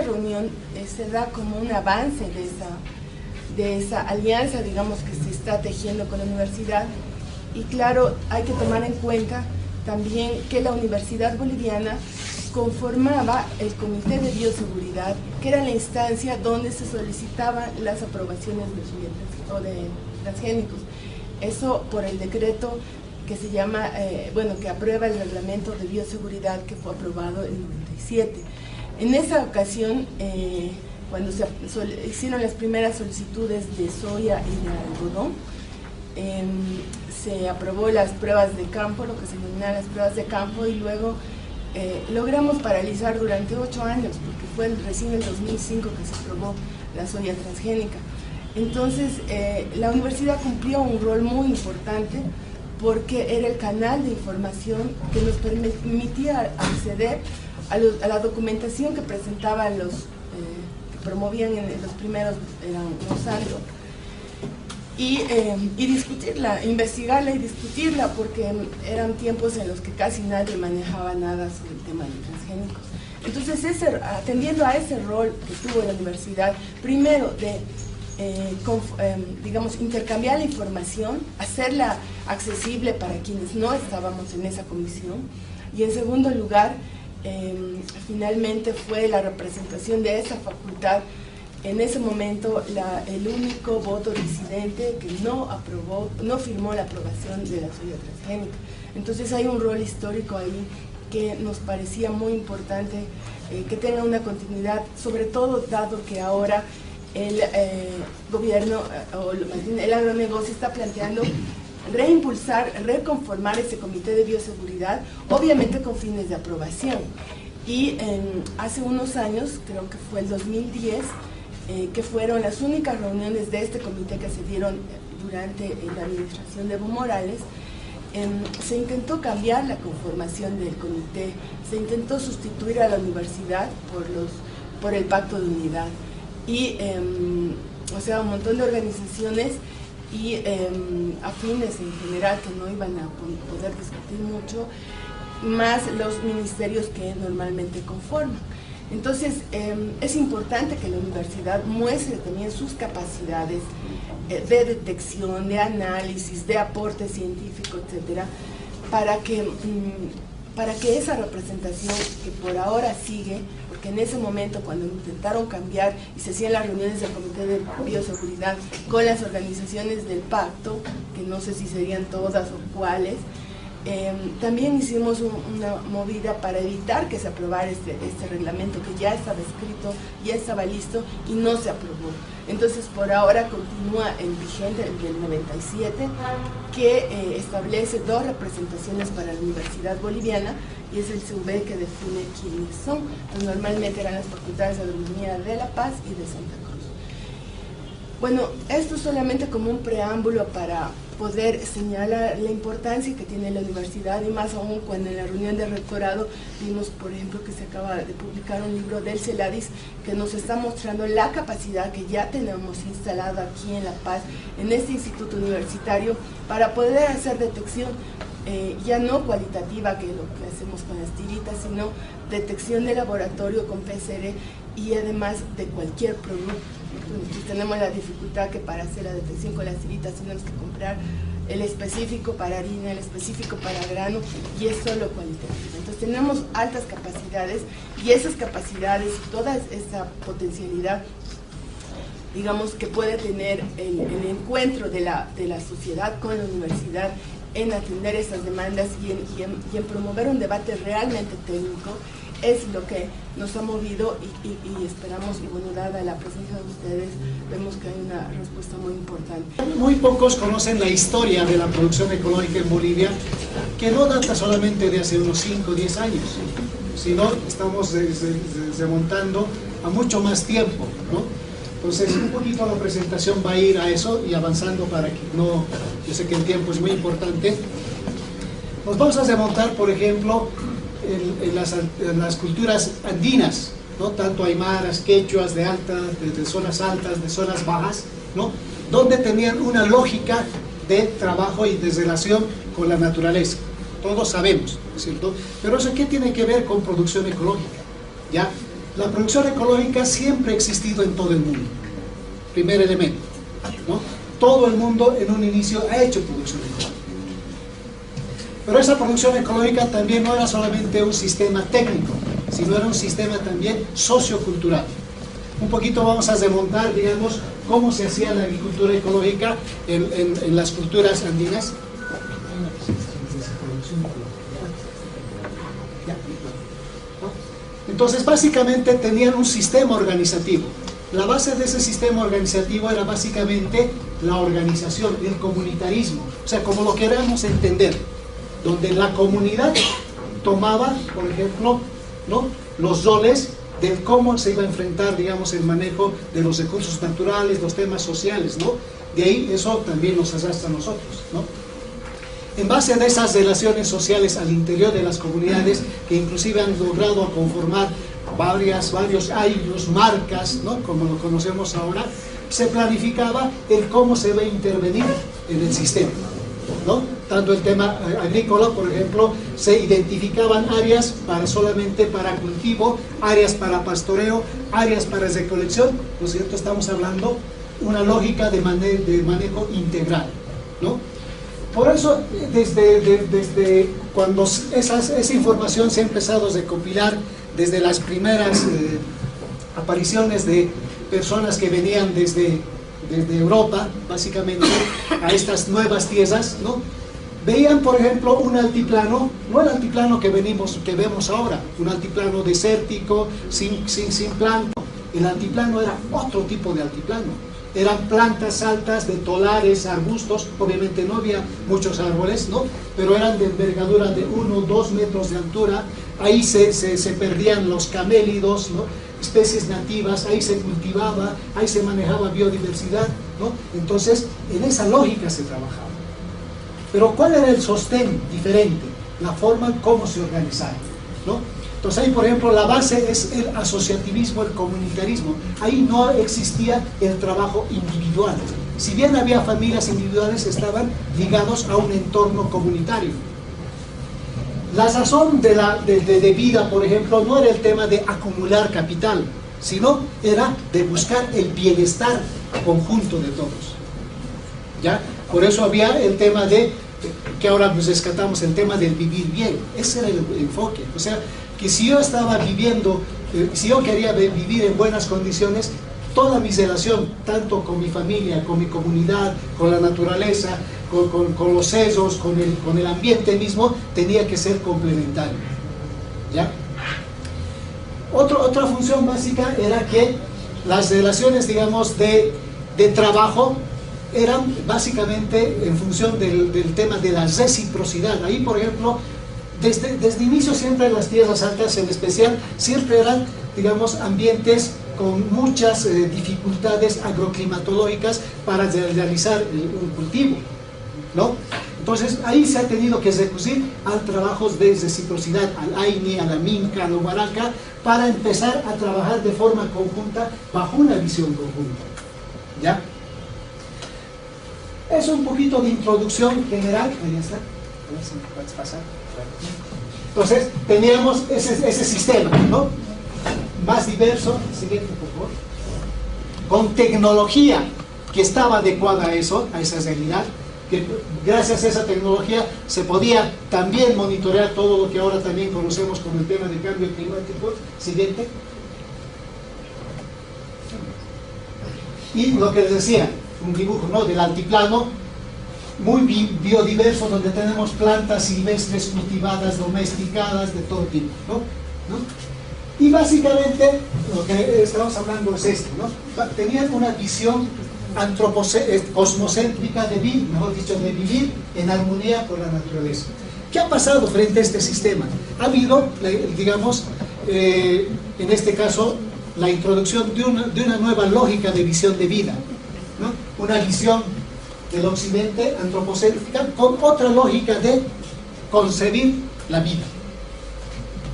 reunión se da como un avance de esa alianza, digamos, que se está tejiendo con la universidad. Y claro, hay que tomar en cuenta también que la Universidad Boliviana conformaba el Comité de Bioseguridad, que era la instancia donde se solicitaban las aprobaciones de transgénicos. Eso por el decreto que se llama, que aprueba el reglamento de bioseguridad, que fue aprobado en 97. En esa ocasión, cuando se hicieron las primeras solicitudes de soya y de algodón, se aprobó las pruebas de campo, lo que se denominan las pruebas de campo, y luego logramos paralizar durante 8 años, porque fue recién en el 2005 que se aprobó la soya transgénica. Entonces, la universidad cumplió un rol muy importante, porque era el canal de información que nos permitía acceder a la documentación que presentaban los que promovían en los primeros, eran Monsanto, y discutirla, investigarla y discutirla, porque eran tiempos en los que casi nadie manejaba nada sobre el tema de transgénicos. Entonces, atendiendo a ese rol que tuvo la universidad, primero de intercambiar la información, hacerla accesible para quienes no estábamos en esa comisión, y en segundo lugar, finalmente fue la representación de esa facultad, en ese momento el único voto disidente que no firmó la aprobación de la soya transgénica. Entonces hay un rol histórico ahí que nos parecía muy importante que tenga una continuidad, sobre todo dado que ahora el gobierno, el agronegocio está planteando reimpulsar, reconformar ese comité de bioseguridad, obviamente con fines de aprobación. Y hace unos años, creo que fue el 2010, que fueron las únicas reuniones de este comité que se dieron durante la administración de Evo Morales, se intentó cambiar la conformación del comité, se intentó sustituir a la universidad por el Pacto de Unidad. Y, un montón de organizaciones y afines en general que no iban a poder discutir mucho, más los ministerios que normalmente conforman. Entonces, es importante que la universidad muestre también sus capacidades de detección, de análisis, de aporte científico, etcétera, para que esa representación que por ahora sigue, porque en ese momento cuando intentaron cambiar y se hacían las reuniones del Comité de Bioseguridad con las organizaciones del pacto, que no sé si serían todas o cuáles, también hicimos una movida para evitar que se aprobara este reglamento, que ya estaba escrito, ya estaba listo y no se aprobó. Entonces, por ahora continúa el vigente, el del 97, que establece 2 representaciones para la Universidad Boliviana, y es el CUB que define quiénes son. Pues normalmente eran las facultades de Agronomía de La Paz y de Santa Cruz. Bueno, esto es solamente como un preámbulo para poder señalar la importancia que tiene la universidad, y más aún cuando en la reunión de rectorado vimos, por ejemplo, que se acaba de publicar un libro del CELADIS que nos está mostrando la capacidad que ya tenemos instalada aquí en La Paz, en este instituto universitario, para poder hacer detección ya no cualitativa, que es lo que hacemos con las tiritas, sino detección de laboratorio con PCR y además de cualquier producto. Entonces, tenemos la dificultad que para hacer la detección con las tiritas tenemos que comprar el específico para harina, el específico para grano, y es solo cualitativo. Entonces tenemos altas capacidades, y esas capacidades y toda esa potencialidad, digamos, que puede tener el encuentro de la sociedad con la universidad en atender esas demandas y en promover un debate realmente técnico, es lo que nos ha movido, y esperamos, y bueno, dada la presencia de ustedes, vemos que hay una respuesta muy importante. Muy pocos conocen la historia de la producción ecológica en Bolivia, que no data solamente de hace unos 5 o 10 años, sino estamos remontando a mucho más tiempo, ¿no? Entonces, un poquito la presentación va a ir a eso y avanzando para que no, yo sé que el tiempo es muy importante. Nos vamos a remontar, por ejemplo, en las culturas andinas, ¿no? Tanto aymaras, quechuas, de zonas altas, de zonas bajas, ¿no? Donde tenían una lógica de trabajo y de relación con la naturaleza. Todos sabemos, ¿no es cierto? Pero eso, ¿qué tiene que ver con producción ecológica? ¿Ya? La producción ecológica siempre ha existido en todo el mundo. Primer elemento, ¿no? Todo el mundo en un inicio ha hecho producción ecológica. Pero esa producción ecológica también no era solamente un sistema técnico, sino era un sistema también sociocultural. Un poquito vamos a remontar, digamos, cómo se hacía la agricultura ecológica en las culturas andinas. Entonces, básicamente tenían un sistema organizativo. La base de ese sistema organizativo era básicamente la organización, el comunitarismo, o sea, como lo queramos entender, donde la comunidad tomaba, por ejemplo, ¿no?, los roles de cómo se iba a enfrentar, digamos, el manejo de los recursos naturales, los temas sociales, ¿no? De ahí eso también nos arrastra a nosotros, ¿no? En base a esas relaciones sociales al interior de las comunidades, que inclusive han logrado conformar varios aylus, marcas, ¿no?, como lo conocemos ahora, se planificaba el cómo se va a intervenir en el sistema, ¿no? Tanto el tema agrícola, por ejemplo, se identificaban áreas solamente para cultivo, áreas para pastoreo, áreas para recolección, ¿no es cierto? Estamos hablando una lógica de manejo integral, ¿no? Por eso, desde cuando esa información se ha empezado a recopilar, desde las primeras apariciones de personas que venían desde Europa, básicamente, a estas nuevas tierras, ¿no?, veían, por ejemplo, un altiplano, no el altiplano que vemos ahora, un altiplano desértico, sin planta. El altiplano era otro tipo de altiplano. Eran plantas altas de tolares, arbustos, obviamente no había muchos árboles, ¿no?, pero eran de envergadura de 1 o 2 metros de altura. Ahí se perdían los camélidos, ¿no?, especies nativas, ahí se cultivaba, ahí se manejaba biodiversidad, ¿no? Entonces, en esa lógica se trabajaba. Pero ¿cuál era el sostén diferente? La forma en cómo se organizaba, ¿no? Entonces ahí, por ejemplo, la base es el asociativismo, el comunitarismo. Ahí no existía el trabajo individual. Si bien había familias individuales, estaban ligados a un entorno comunitario. La razón de vida, por ejemplo, no era el tema de acumular capital, sino era de buscar el bienestar conjunto de todos, ¿ya? Por eso había el tema que ahora nos rescatamos, el tema del vivir bien. Ese era el enfoque. O sea, que si yo estaba viviendo, si yo quería vivir en buenas condiciones, toda mi relación, tanto con mi familia, con mi comunidad, con la naturaleza, con los sesos, con el ambiente mismo, tenía que ser complementario, ¿ya? Otra función básica era que las relaciones, digamos, de trabajo eran básicamente en función del tema de la reciprocidad. Ahí, por ejemplo, desde inicio siempre en las tierras altas en especial, siempre eran, digamos, ambientes con muchas dificultades agroclimatológicas para realizar un cultivo, ¿no? Entonces ahí se ha tenido que recurrir a trabajos de reciprocidad, al AINI, a la MINCA, al Huaraca, para empezar a trabajar de forma conjunta bajo una visión conjunta, ¿ya? Es un poquito de introducción general. Ahí está. A ver si me puedes pasar. Entonces teníamos ese sistema, ¿no?, más diverso, siguiente por favor, con tecnología que estaba adecuada a eso, a esa realidad, que gracias a esa tecnología se podía también monitorear todo lo que ahora también conocemos como el tema de cambio climático. Siguiente. Y lo que les decía, un dibujo, ¿no?, del altiplano, muy biodiverso, donde tenemos plantas silvestres cultivadas, domesticadas, de todo tipo, ¿no? Y básicamente lo que estamos hablando es esto, ¿no? Tenían una visión cosmocéntrica de vivir, mejor dicho, de vivir en armonía con la naturaleza. ¿Qué ha pasado frente a este sistema? Ha habido, digamos, en este caso, la introducción de una nueva lógica de visión de vida, ¿no? Una visión del occidente antropocéntrica con otra lógica de concebir la vida.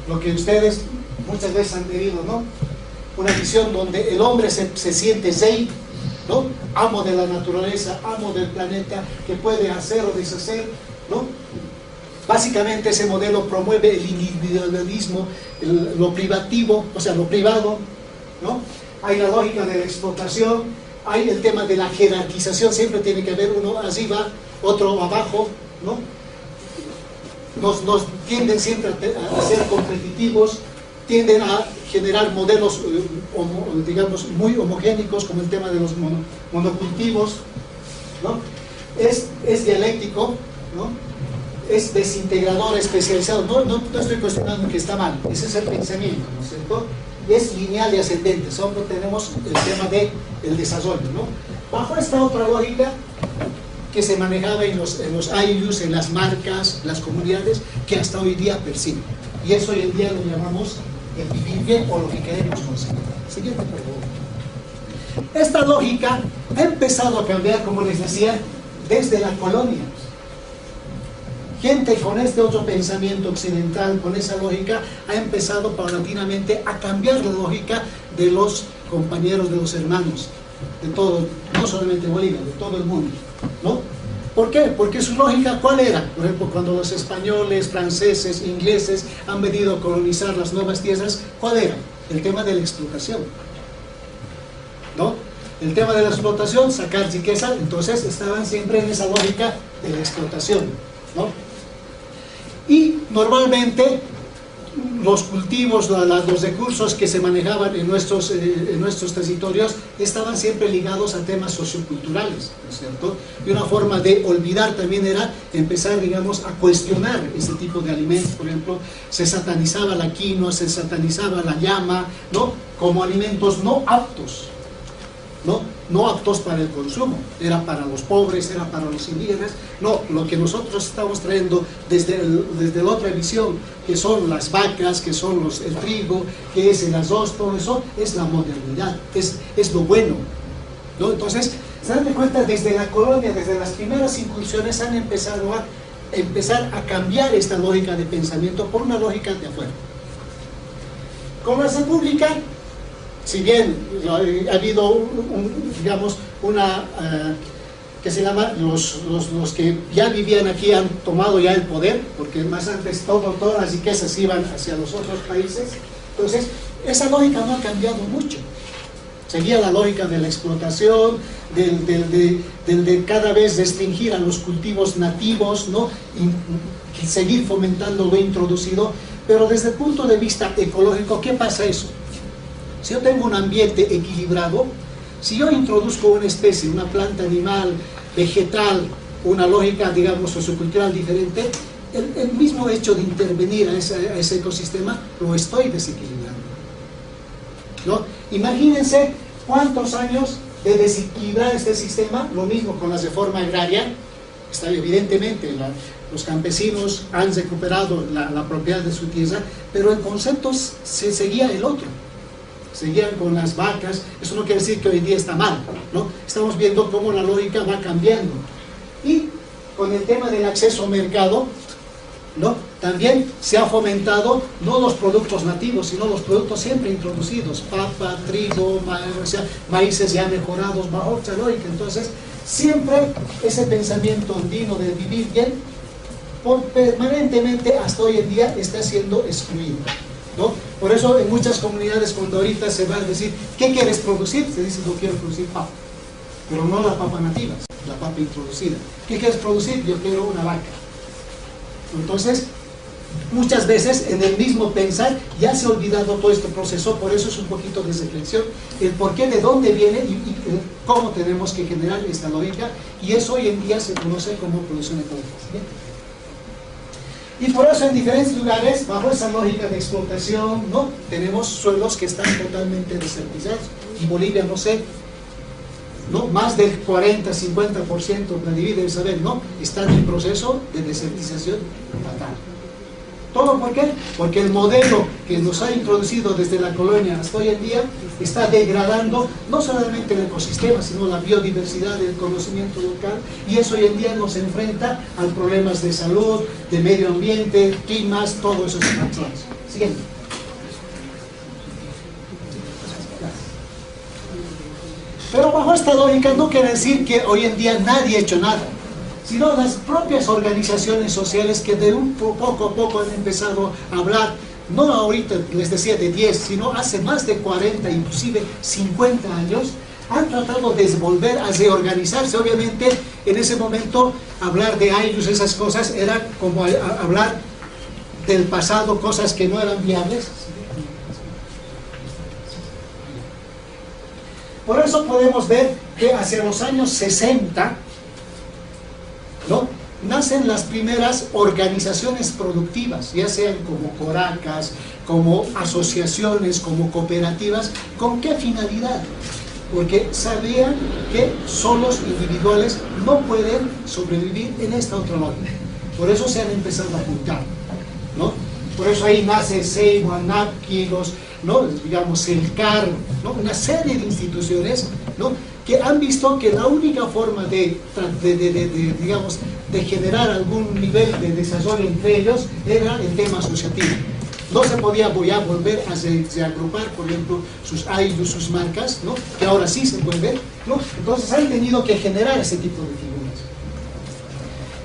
Lo que ustedes muchas veces han tenido, ¿no? Una visión donde el hombre se siente rey, ¿no?, amo de la naturaleza, amo del planeta, que puede hacer o deshacer, ¿no? Básicamente ese modelo promueve el individualismo, lo privativo, o sea, lo privado, ¿no? Hay la lógica de la explotación, hay el tema de la jerarquización, siempre tiene que haber uno arriba, otro abajo, ¿no? Nos tienden siempre a ser competitivos, tienden a generar modelos, digamos, muy homogéneos, como el tema de los monocultivos, ¿no? Es dialéctico, ¿no? Es desintegrador, especializado. No estoy cuestionando que está mal, ese es el pensamiento, ¿no es cierto? Es lineal y ascendente, solo tenemos el tema del desarrollo, ¿no? Bajo esta otra lógica que se manejaba en los IUs, en las marcas, las comunidades, que hasta hoy día persiguen. Y eso hoy en día lo llamamos el vivir bien o lo que queremos conseguir. Siguiente, por favor. Esta lógica ha empezado a cambiar, como les decía, desde la colonia. Gente con este otro pensamiento occidental, con esa lógica, ha empezado paulatinamente a cambiar la lógica de los compañeros, de los hermanos, de todo, no solamente Bolivia, de todo el mundo, ¿no? ¿Por qué? Porque su lógica, ¿cuál era? Por ejemplo, cuando los españoles, franceses, ingleses han venido a colonizar las nuevas tierras, ¿cuál era? El tema de la explotación, ¿no? El tema de la explotación, sacar riqueza, entonces estaban siempre en esa lógica de la explotación, ¿no? Y normalmente los cultivos, los recursos que se manejaban en nuestros territorios estaban siempre ligados a temas socioculturales, ¿no es cierto? Y una forma de olvidar también era empezar, digamos, a cuestionar ese tipo de alimentos. Por ejemplo, se satanizaba la quinoa, se satanizaba la llama, ¿no? Como alimentos no aptos, no aptos para el consumo, era para los pobres, era para los indígenas. No, lo que nosotros estamos trayendo desde la otra visión, que son las vacas, que son el trigo, que es el arroz, todo eso es la modernidad, es lo bueno, ¿no? Entonces, se dan cuenta, desde la colonia, desde las primeras incursiones han empezado a cambiar esta lógica de pensamiento por una lógica de afuera. Con la república, si bien ha habido digamos, que se llama, los que ya vivían aquí han tomado ya el poder, porque más antes todas las riquezas iban hacia los otros países. Entonces, esa lógica no ha cambiado mucho. Seguía la lógica de la explotación, de cada vez restringir a los cultivos nativos, ¿no? Y seguir fomentando lo introducido. Pero desde el punto de vista ecológico, ¿qué pasa eso? Si yo tengo un ambiente equilibrado, si yo introduzco una especie, una planta animal, vegetal, una lógica, digamos, sociocultural diferente, el mismo hecho de intervenir a ese ecosistema, lo estoy desequilibrando, ¿no? Imagínense cuántos años de desequilibrar este sistema. Lo mismo con la reforma agraria. Está evidentemente, los campesinos han recuperado la propiedad de su tierra, pero el concepto se seguía el otro. Seguían con las vacas. Eso no quiere decir que hoy día está mal, ¿no? Estamos viendo cómo la lógica va cambiando. Y con el tema del acceso al mercado, ¿no? También se ha fomentado no los productos nativos, sino los productos siempre introducidos, papa, trigo, maíces ya mejorados bajo otra lógica. Entonces, siempre ese pensamiento andino de vivir bien, permanentemente hasta hoy en día está siendo excluido, ¿no? Por eso en muchas comunidades, cuando ahorita se va a decir, ¿qué quieres producir? Se dice, yo quiero producir papa, pero no la papa nativa, la papa introducida. ¿Qué quieres producir? Yo quiero una vaca. Entonces, muchas veces en el mismo pensar ya se ha olvidado todo este proceso. Por eso es un poquito de reflexión, el por qué, de dónde viene y cómo tenemos que generar esta lógica, y eso hoy en día se conoce como producción ecológica. ¿Bien? Y por eso en diferentes lugares, bajo esa lógica de explotación, ¿no? Tenemos suelos que están totalmente desertizados. En Bolivia, no sé, ¿no? Más del 40-50%, Nadiví debe saber, ¿no? Están en proceso de desertización fatal. ¿Todo por qué? Porque el modelo que nos ha introducido desde la colonia hasta hoy en día está degradando no solamente el ecosistema, sino la biodiversidad, el conocimiento local, y eso hoy en día nos enfrenta a problemas de salud, de medio ambiente, climas, todo eso es factores. Siguiente. Pero bajo esta lógica no quiere decir que hoy en día nadie ha hecho nada. sino las propias organizaciones sociales que de poco a poco han empezado a hablar, no ahorita les decía de 10, sino hace más de 40, inclusive 50 años, han tratado de volver a reorganizarse. Obviamente en ese momento hablar de años, esas cosas, era como hablar del pasado, cosas que no eran viables. Por eso podemos ver que hacia los años 60, ¿no?, nacen las primeras organizaciones productivas, ya sean como coracas, como asociaciones, como cooperativas. ¿Con qué finalidad? Porque sabían que solos individuales no pueden sobrevivir en esta otra lógica. Por eso se han empezado a juntar, ¿no? Por eso ahí nace Seibo, ANAPKI, ¿no?, digamos, el CAR, ¿no?, una serie de instituciones, ¿no?, que han visto que la única forma digamos, de generar algún nivel de desarrollo entre ellos era el tema asociativo. No se podía ya volver a agrupar, por ejemplo, sus AIDUs, sus marcas, ¿no?, que ahora sí se pueden ver, ¿no? Entonces han tenido que generar ese tipo de figuras.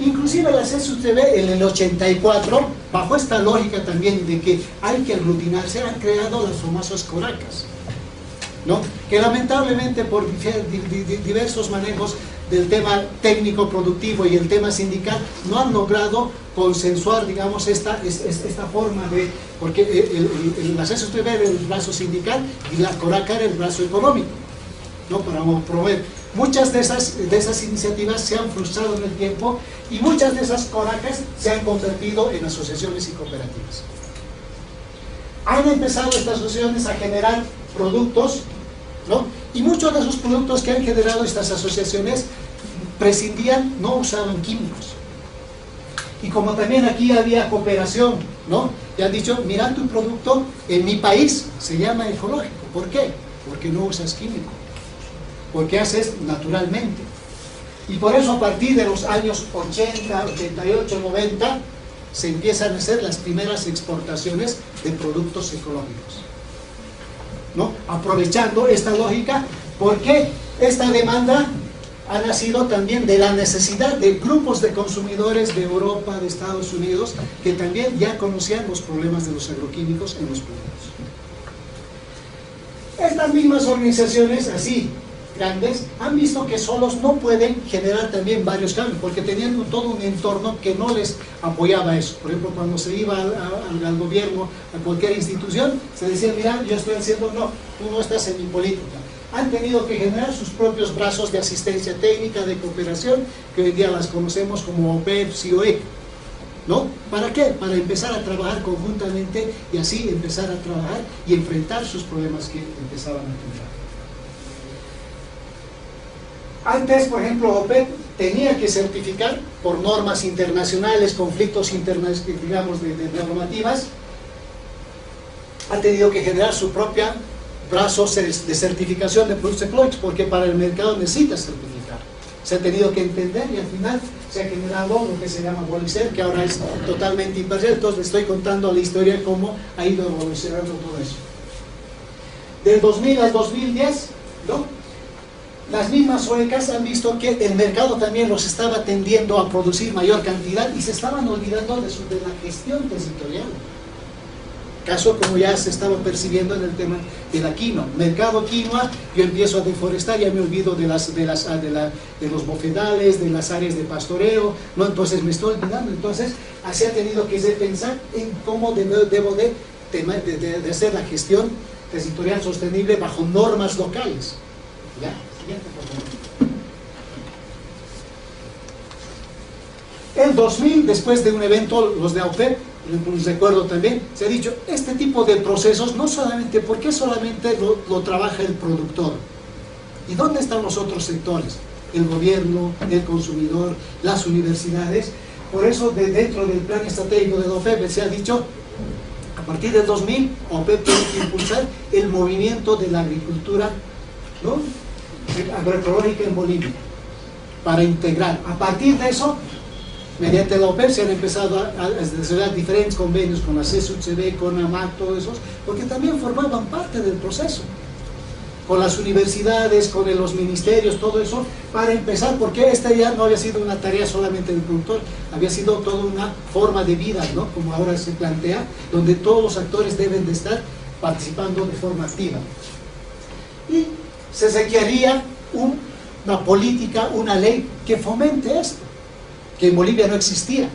Inclusive la CSUTV en el 84, bajo esta lógica también de que hay que aglutinarse, han creado las famosas coracas, ¿no?, que lamentablemente por diversos manejos del tema técnico productivo y el tema sindical no han logrado consensuar, digamos, esta forma de, porque la CSUTV era el brazo sindical y la coraca era el brazo económico, ¿no?, para promover. Muchas de esas iniciativas se han frustrado en el tiempo y muchas de esas coracas se han convertido en asociaciones y cooperativas. Han empezado estas asociaciones a generar productos, ¿no?, y muchos de esos productos que han generado estas asociaciones prescindían, no usaban químicos. Y como también aquí había cooperación, ¿no?, y han dicho, mira, tu producto en mi país se llama ecológico. ¿Por qué? Porque no usas químico, porque haces naturalmente. Y por eso a partir de los años 80, 88, 90 se empiezan a hacer las primeras exportaciones de productos ecológicos, ¿no?, aprovechando esta lógica, porque esta demanda ha nacido también de la necesidad de grupos de consumidores de Europa, de Estados Unidos, que también ya conocían los problemas de los agroquímicos en los productos. Estas mismas organizaciones, así grandes, han visto que solos no pueden generar también varios cambios, porque tenían todo un entorno que no les apoyaba eso. Por ejemplo, cuando se iba al gobierno, a cualquier institución, se decía, mira, yo estoy haciendo, no, tú no estás en mi política. Han tenido que generar sus propios brazos de asistencia técnica, de cooperación, que hoy en día las conocemos como OPEP, CIOE, ¿no? ¿Para qué? Para empezar a trabajar conjuntamente y así empezar a trabajar y enfrentar sus problemas que empezaban a tener. Antes, por ejemplo, OPEP tenía que certificar por normas internacionales, conflictos internacionales, digamos, de normativas. Ha tenido que generar su propia brazo de certificación de productos ecológicos, porque para el mercado necesita certificar. Se ha tenido que entender y al final se ha generado lo que se llama Bolicer, que ahora es totalmente imparcial. Entonces les estoy contando la historia de cómo ha ido evolucionando todo eso. Del 2000 al 2010, ¿no?, las mismas suecas han visto que el mercado también los estaba tendiendo a producir mayor cantidad y se estaban olvidando de la gestión territorial. Caso como ya se estaba percibiendo en el tema de la quinoa. Mercado quinoa, yo empiezo a deforestar, ya me olvido de los bofedales, de las áreas de pastoreo, ¿no? Entonces me estoy olvidando. Entonces así ha tenido que pensar en cómo debo de hacer la gestión territorial sostenible bajo normas locales. ¿Ya? El 2000, después de un evento, los de AOPEP, les recuerdo también, se ha dicho, este tipo de procesos no solamente, ¿por qué solamente lo trabaja el productor? ¿Y dónde están los otros sectores? El gobierno, el consumidor, las universidades. Por eso, dentro del plan estratégico de la OPEP se ha dicho, a partir del 2000, OPEP tiene que impulsar el movimiento de la agricultura, ¿no?, agroecológica en Bolivia, para integrar. A partir de eso, mediante la OPEP se han empezado a desarrollar diferentes convenios con la CSUTV, con AMAC, todos esos, porque también formaban parte del proceso. con las universidades, con los ministerios, todo eso, para empezar, porque esta ya no había sido una tarea solamente del productor, había sido toda una forma de vida, ¿no? Como ahora se plantea, donde todos los actores deben de estar participando de forma activa. Y se requería una política, una ley que fomente esto, que en Bolivia no existía.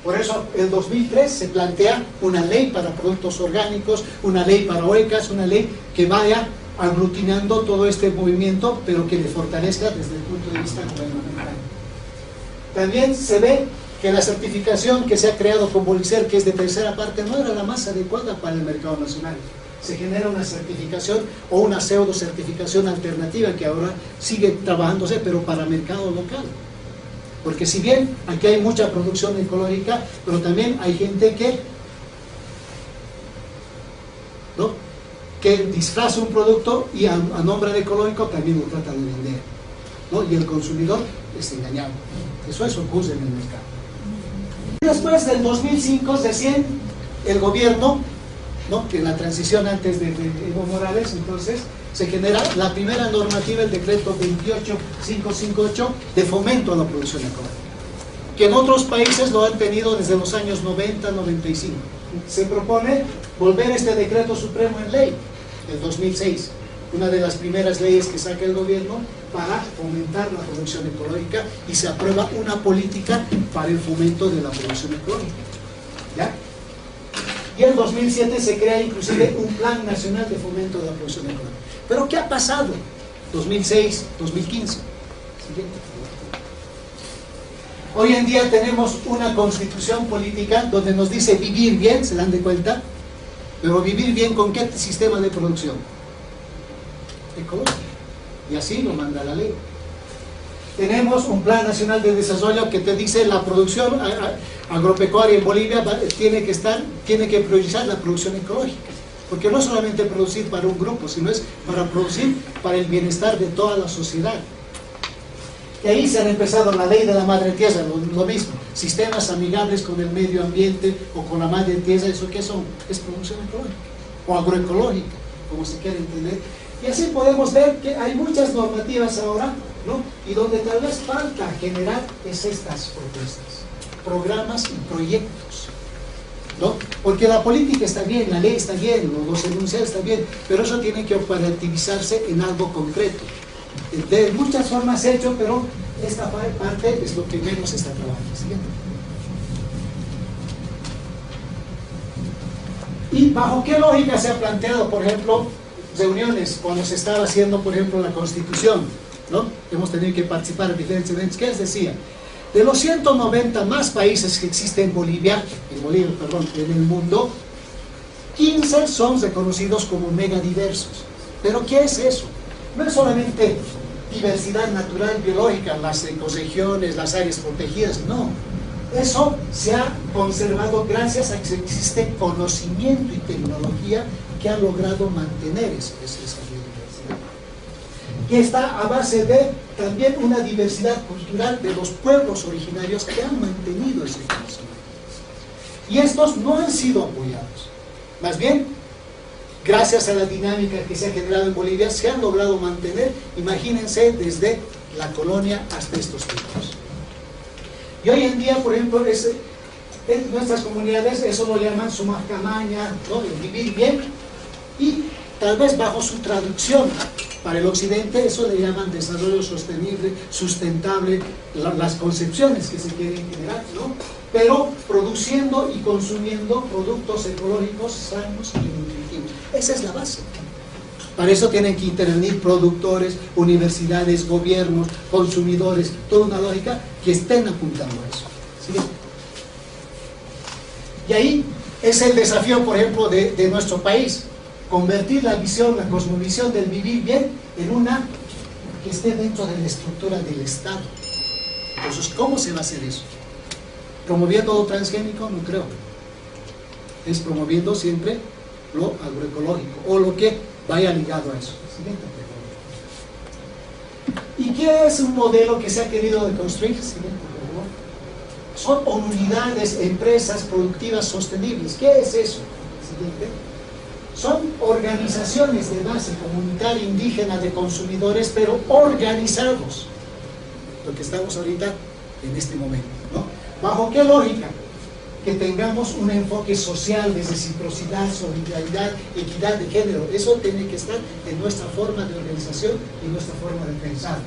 Por eso en 2003 se plantea una ley para productos orgánicos, una ley para huecas, una ley que vaya aglutinando todo este movimiento, pero que le fortalezca desde el punto de vista gubernamental. También se ve que la certificación que se ha creado con Bolicer, que es de tercera parte, no era la más adecuada para el mercado nacional. Se genera una certificación o una pseudo certificación alternativa que ahora sigue trabajándose, pero para mercado local. Porque si bien aquí hay mucha producción ecológica, pero también hay gente que disfraza un producto y a nombre de ecológico también lo trata de vender, ¿no? Y el consumidor es engañado. Eso ocurre en el mercado. Después del 2005, recién el gobierno, ¿no? Que en la transición antes de Evo Morales, entonces se genera la primera normativa, el decreto 28558 de fomento a la producción ecológica, que en otros países lo han tenido desde los años 90-95. Se propone volver este decreto supremo en ley, el 2006, una de las primeras leyes que saca el gobierno para fomentar la producción ecológica, y se aprueba una política para el fomento de la producción ecológica, ¿ya? Y en 2007 se crea inclusive un plan nacional de fomento de la producción ecológica. Pero ¿qué ha pasado? 2006, 2015. Siguiente. Hoy en día tenemos una constitución política donde nos dice vivir bien, ¿se dan de cuenta? Pero vivir bien ¿con qué sistema de producción? Ecológico. Y así lo manda la ley. Tenemos un plan nacional de desarrollo que te dice la producción agropecuaria en Bolivia tiene que priorizar la producción ecológica. Porque no es solamente producir para un grupo, sino es para producir para el bienestar de toda la sociedad. Y ahí se han empezado la ley de la madre tierra, lo mismo, sistemas amigables con el medio ambiente o con la madre tierra. ¿Eso qué son? Es producción ecológica o agroecológica, como se quiere entender. Y así podemos ver que hay muchas normativas ahora, ¿no? Y donde tal vez falta generar estas propuestas, programas y proyectos, ¿no? Porque la política está bien, la ley está bien, los enunciados están bien, pero eso tiene que operativizarse en algo concreto. De muchas formas hecho, pero esta parte es lo que menos se está trabajando. ¿Siguiente? ¿Y bajo qué lógica se ha planteado, por ejemplo, reuniones cuando se estaba haciendo, por ejemplo, la Constitución, ¿no? Hemos tenido que participar en diferentes eventos? ¿Qué les decía? De los 190 más países que existen en Bolivia, en el mundo, 15 son reconocidos como megadiversos. ¿Pero qué es eso? No es solamente diversidad natural biológica, las ecorregiones, las áreas protegidas, no. Eso se ha conservado gracias a que existe conocimiento y tecnología que han logrado mantener esa biodiversidad. Y está a base de también una diversidad cultural de los pueblos originarios que han mantenido ese conocimiento. Y estos no han sido apoyados. Más bien, gracias a la dinámica que se ha generado en Bolivia, se han logrado mantener, imagínense, desde la colonia hasta estos tiempos. Y hoy en día, por ejemplo, en nuestras comunidades eso lo llaman sumajcamaña, ¿no? El vivir bien, y tal vez bajo su traducción para el occidente eso le llaman desarrollo sostenible, sustentable, las concepciones que se quieren generar, ¿no? Pero produciendo y consumiendo productos ecológicos sanos y nutritivos. Esa es la base. Para eso tienen que intervenir productores, universidades, gobiernos, consumidores, toda una lógica que estén apuntando a eso. ¿Sí? Y ahí es el desafío, por ejemplo, de nuestro país, convertir la visión, la cosmovisión del vivir bien en una que esté dentro de la estructura del Estado. Entonces, ¿cómo se va a hacer eso? ¿Promoviendo lo transgénico? No creo. Es promoviendo siempre lo agroecológico o lo que vaya ligado a eso. Siguiente pregunta. ¿Y qué es un modelo que se ha querido construir? Siguiente pregunta. Son unidades, empresas productivas sostenibles. ¿Qué es eso? Siguiente. Son organizaciones de base comunitaria indígena de consumidores, pero organizados. Lo que estamos ahorita en este momento, ¿no? ¿Bajo qué lógica? Que tengamos un enfoque social de reciprocidad, solidaridad, equidad de género. Eso tiene que estar en nuestra forma de organización y nuestra forma de pensar.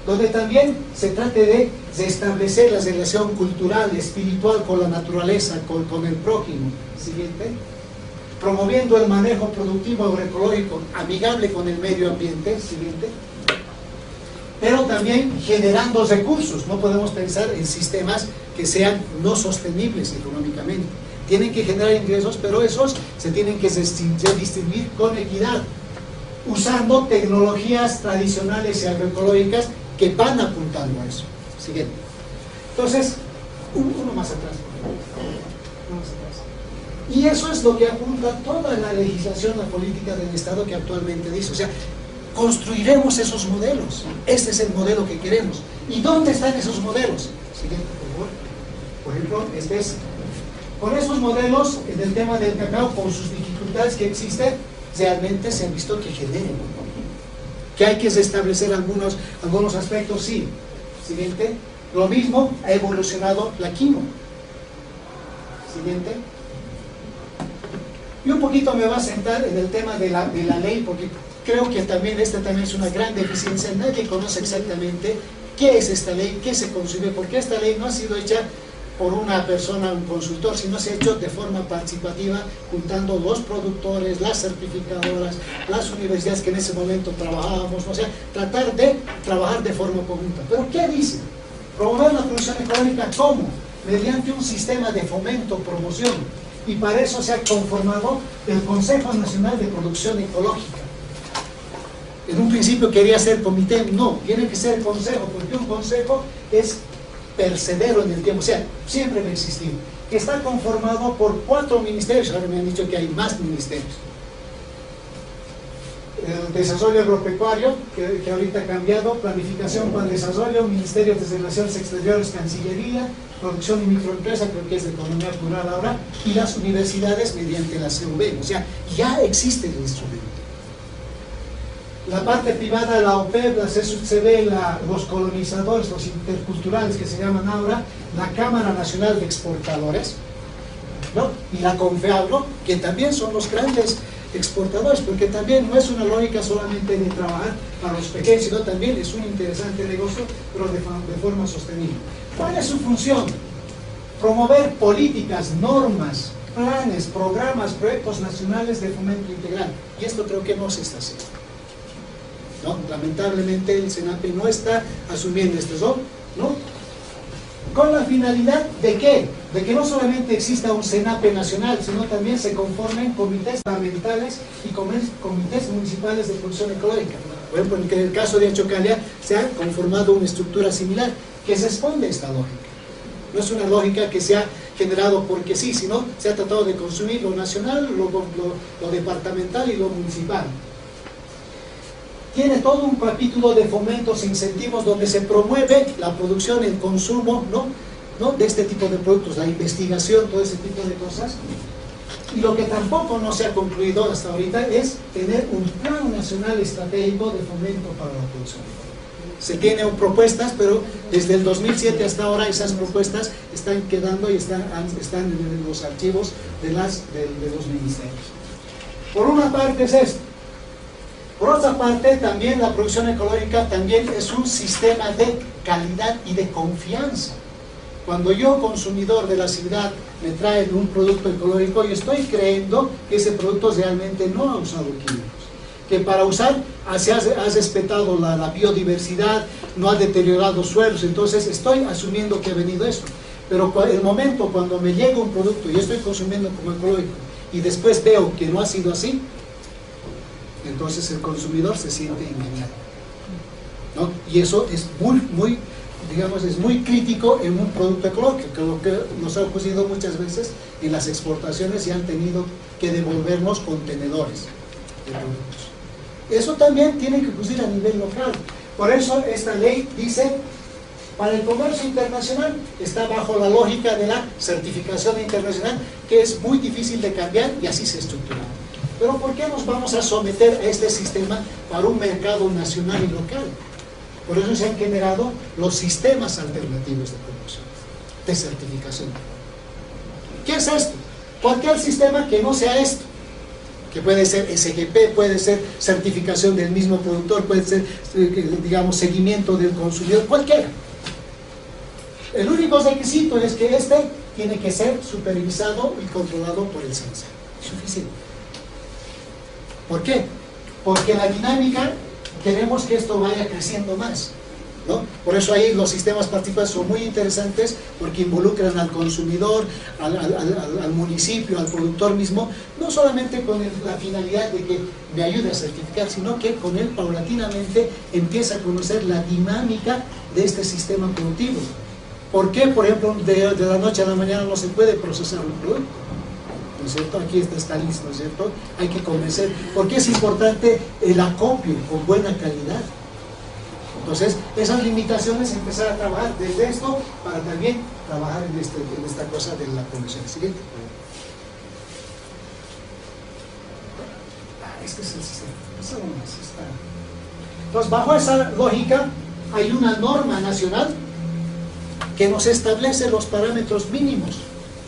Donde también se trate de establecer la relación cultural, espiritual con la naturaleza, con el prójimo. Siguiente. Promoviendo el manejo productivo agroecológico amigable con el medio ambiente. Siguiente. Pero también generando recursos. No podemos pensar en sistemas que sean no sostenibles económicamente. Tienen que generar ingresos, pero esos se tienen que distribuir con equidad, usando tecnologías tradicionales y agroecológicas que van apuntando a eso. Siguiente. Entonces, uno más atrás. Uno más atrás. Y eso es lo que apunta toda la legislación, la política del Estado que actualmente dice. O sea, construiremos esos modelos. Este es el modelo que queremos. ¿Y dónde están esos modelos? Siguiente, por favor. Por ejemplo, con esos modelos, en el tema del cacao, con sus dificultades que existen, realmente se ha visto que generan. Que hay que restablecer algunos aspectos, sí. Siguiente. Lo mismo ha evolucionado la quinoa. Siguiente. Y un poquito me va a sentar en el tema de la ley, porque creo que también esta también es una gran deficiencia. Nadie conoce exactamente qué es esta ley, qué se concibe, porque esta ley no ha sido hecha por una persona, un consultor, sino se ha hecho de forma participativa, juntando los productores, las certificadoras, las universidades que en ese momento trabajábamos, o sea, tratar de trabajar de forma conjunta. ¿Pero qué dice? Promover la producción ecológica, ¿cómo? Mediante un sistema de fomento, promoción, y para eso se ha conformado el Consejo Nacional de Producción Ecológica. En un principio quería ser comité, no, tiene que ser consejo, porque un consejo es percedero en el tiempo, o sea, siempre va a existir, que está conformado por 4 ministerios, ahora me han dicho que hay más ministerios. El desarrollo agropecuario, que ahorita ha cambiado, planificación para el desarrollo, Ministerio de Relaciones Exteriores, Cancillería, producción y microempresa, creo que es de economía rural ahora, y las universidades mediante la CV, o sea, ya existe el instrumento. La parte privada, la OPEP, la CSUCB, los colonizadores, los interculturales que se llaman ahora, la Cámara Nacional de Exportadores, ¿no? Y la CONFEAGRO, que también son los grandes exportadores, porque también no es una lógica solamente de trabajar para los pequeños, sino también es un interesante negocio, pero de forma sostenible. ¿Cuál es su función? Promover políticas, normas, planes, programas, proyectos nacionales de fomento integral. Y esto creo que no se está haciendo. ¿No? Lamentablemente el SENAPE no está asumiendo este rol, ¿no? Con la finalidad de ¿qué? De que no solamente exista un SENAPE nacional, sino también se conformen comités fundamentales y comités municipales de producción ecológica. Por ejemplo, en el caso de Achocalia se ha conformado una estructura similar que responde a esta lógica. No es una lógica que se ha generado porque sí, sino se ha tratado de consumir lo nacional, lo departamental y lo municipal. Tiene todo un capítulo de fomentos e incentivos donde se promueve la producción, el consumo, ¿no? de este tipo de productos, la investigación, todo ese tipo de cosas. Y lo que tampoco no se ha concluido hasta ahorita es tener un plan nacional estratégico de fomento para la producción. Se tienen propuestas, pero desde el 2007 hasta ahora esas propuestas están quedando y están en los archivos de los ministerios. Por una parte es esto. Por otra parte, también la producción ecológica también es un sistema de calidad y de confianza. Cuando yo, consumidor de la ciudad, me traen un producto ecológico, yo estoy creyendo que ese producto realmente no ha usado químicos. Que para usar has respetado la biodiversidad, no ha deteriorado suelos, entonces estoy asumiendo que ha venido eso. Pero el momento cuando me llega un producto y yo estoy consumiendo como ecológico y después veo que no ha sido así, entonces el consumidor se siente engañado, ¿no? Y eso es muy crítico en un producto ecológico, lo que nos ha ocurrido muchas veces en las exportaciones y han tenido que devolvernos contenedores de productos. Eso también tiene que ocurrir a nivel local. Por eso esta ley dice, para el comercio internacional está bajo la lógica de la certificación internacional, que es muy difícil de cambiar y así se estructura. Pero ¿por qué nos vamos a someter a este sistema para un mercado nacional y local? Por eso se han generado los sistemas alternativos de producción, de certificación. ¿Qué es esto? Cualquier sistema que no sea esto, que puede ser SGP, puede ser certificación del mismo productor, puede ser, digamos, seguimiento del consumidor, cualquiera. El único requisito es que este tiene que ser supervisado y controlado por el SENSA. Suficiente. ¿Por qué? Porque la dinámica, queremos que esto vaya creciendo más, ¿no? Por eso ahí los sistemas participativos son muy interesantes, porque involucran al consumidor, al municipio, al productor mismo, no solamente con la finalidad de que me ayude a certificar, sino que con él paulatinamente empieza a conocer la dinámica de este sistema productivo. ¿Por qué, por ejemplo, de la noche a la mañana no se puede procesar un producto? ¿No es cierto? Aquí está listo, ¿no es cierto? Hay que convencer. ¿Por qué es importante el acopio con buena calidad? Entonces, esas limitaciones, empezar a trabajar desde esto para también trabajar en esta cosa de la convención. Siguiente. Este es el sistema. Entonces, bajo esa lógica, hay una norma nacional que nos establece los parámetros mínimos,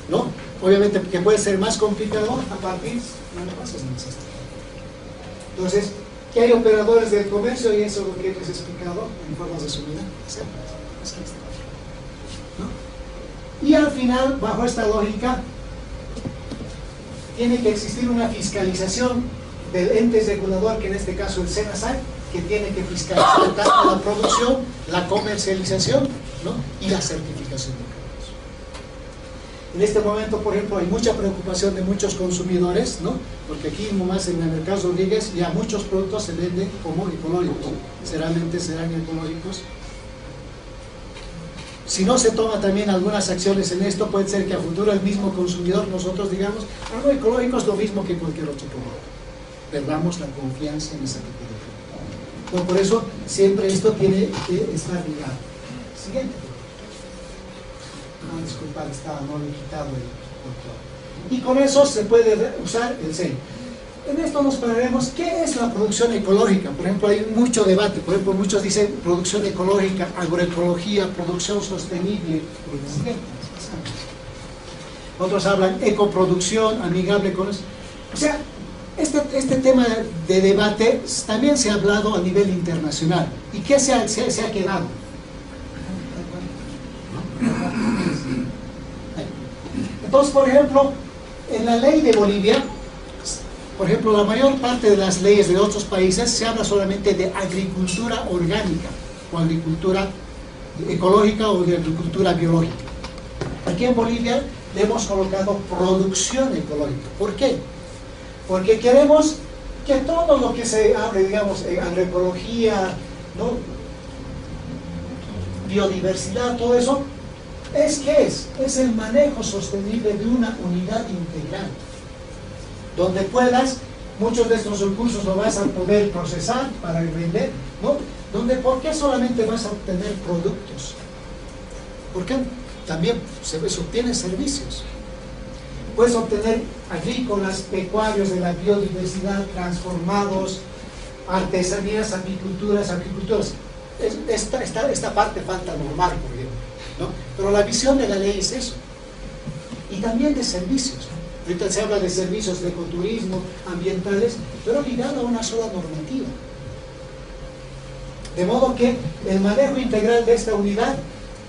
¿no? Obviamente que puede ser más complicado a partir de las bases necesarias. Entonces, que hay operadores del comercio, y eso es lo que les he explicado en forma resumida, ¿no? Y al final, bajo esta lógica, tiene que existir una fiscalización del ente regulador, que en este caso el SENASAC, que tiene que fiscalizar tanto la producción, la comercialización, ¿no? Y la certificación de productos. En este momento, por ejemplo, hay mucha preocupación de muchos consumidores, ¿no? Porque aquí nomás en el mercado Rodríguez ya muchos productos se venden como ecológicos. ¿Serán ecológicos? Si no se toma también algunas acciones en esto, puede ser que a futuro el mismo consumidor, nosotros digamos, algo ecológico es lo mismo que cualquier otro producto. Perdamos la confianza en ese tipo de producto. Bueno, por eso siempre esto tiene que estar ligado. Siguiente. Disculpad, no le he quitado el control. Y con eso se puede usar el sello. En esto nos pararemos. ¿Qué es la producción ecológica? Por ejemplo, hay mucho debate. Por ejemplo, muchos dicen producción ecológica, agroecología, producción sostenible. Otros hablan ecoproducción, amigable con eso. O sea, este tema de debate también se ha hablado a nivel internacional. ¿Y qué se ha quedado? Entonces, por ejemplo, en la ley de Bolivia, por ejemplo, la mayor parte de las leyes de otros países se habla solamente de agricultura orgánica, o agricultura ecológica, o de agricultura biológica. Aquí en Bolivia le hemos colocado producción ecológica. ¿Por qué? Porque queremos que todo lo que se hable, digamos, agroecología, ¿no? Biodiversidad, todo eso, es el manejo sostenible de una unidad integral, donde puedas, muchos de estos recursos lo vas a poder procesar para vender, ¿no? ¿Por qué solamente vas a obtener productos? Porque también se obtienen servicios. Puedes obtener agrícolas, pecuarios, de la biodiversidad, transformados, artesanías, agriculturas. Esta parte falta normal, por ejemplo, ¿no? Pero la visión de la ley es eso. Y también de servicios, ¿no? Ahorita se habla de servicios de ecoturismo, ambientales, pero ligado a una sola normativa. De modo que el manejo integral de esta unidad,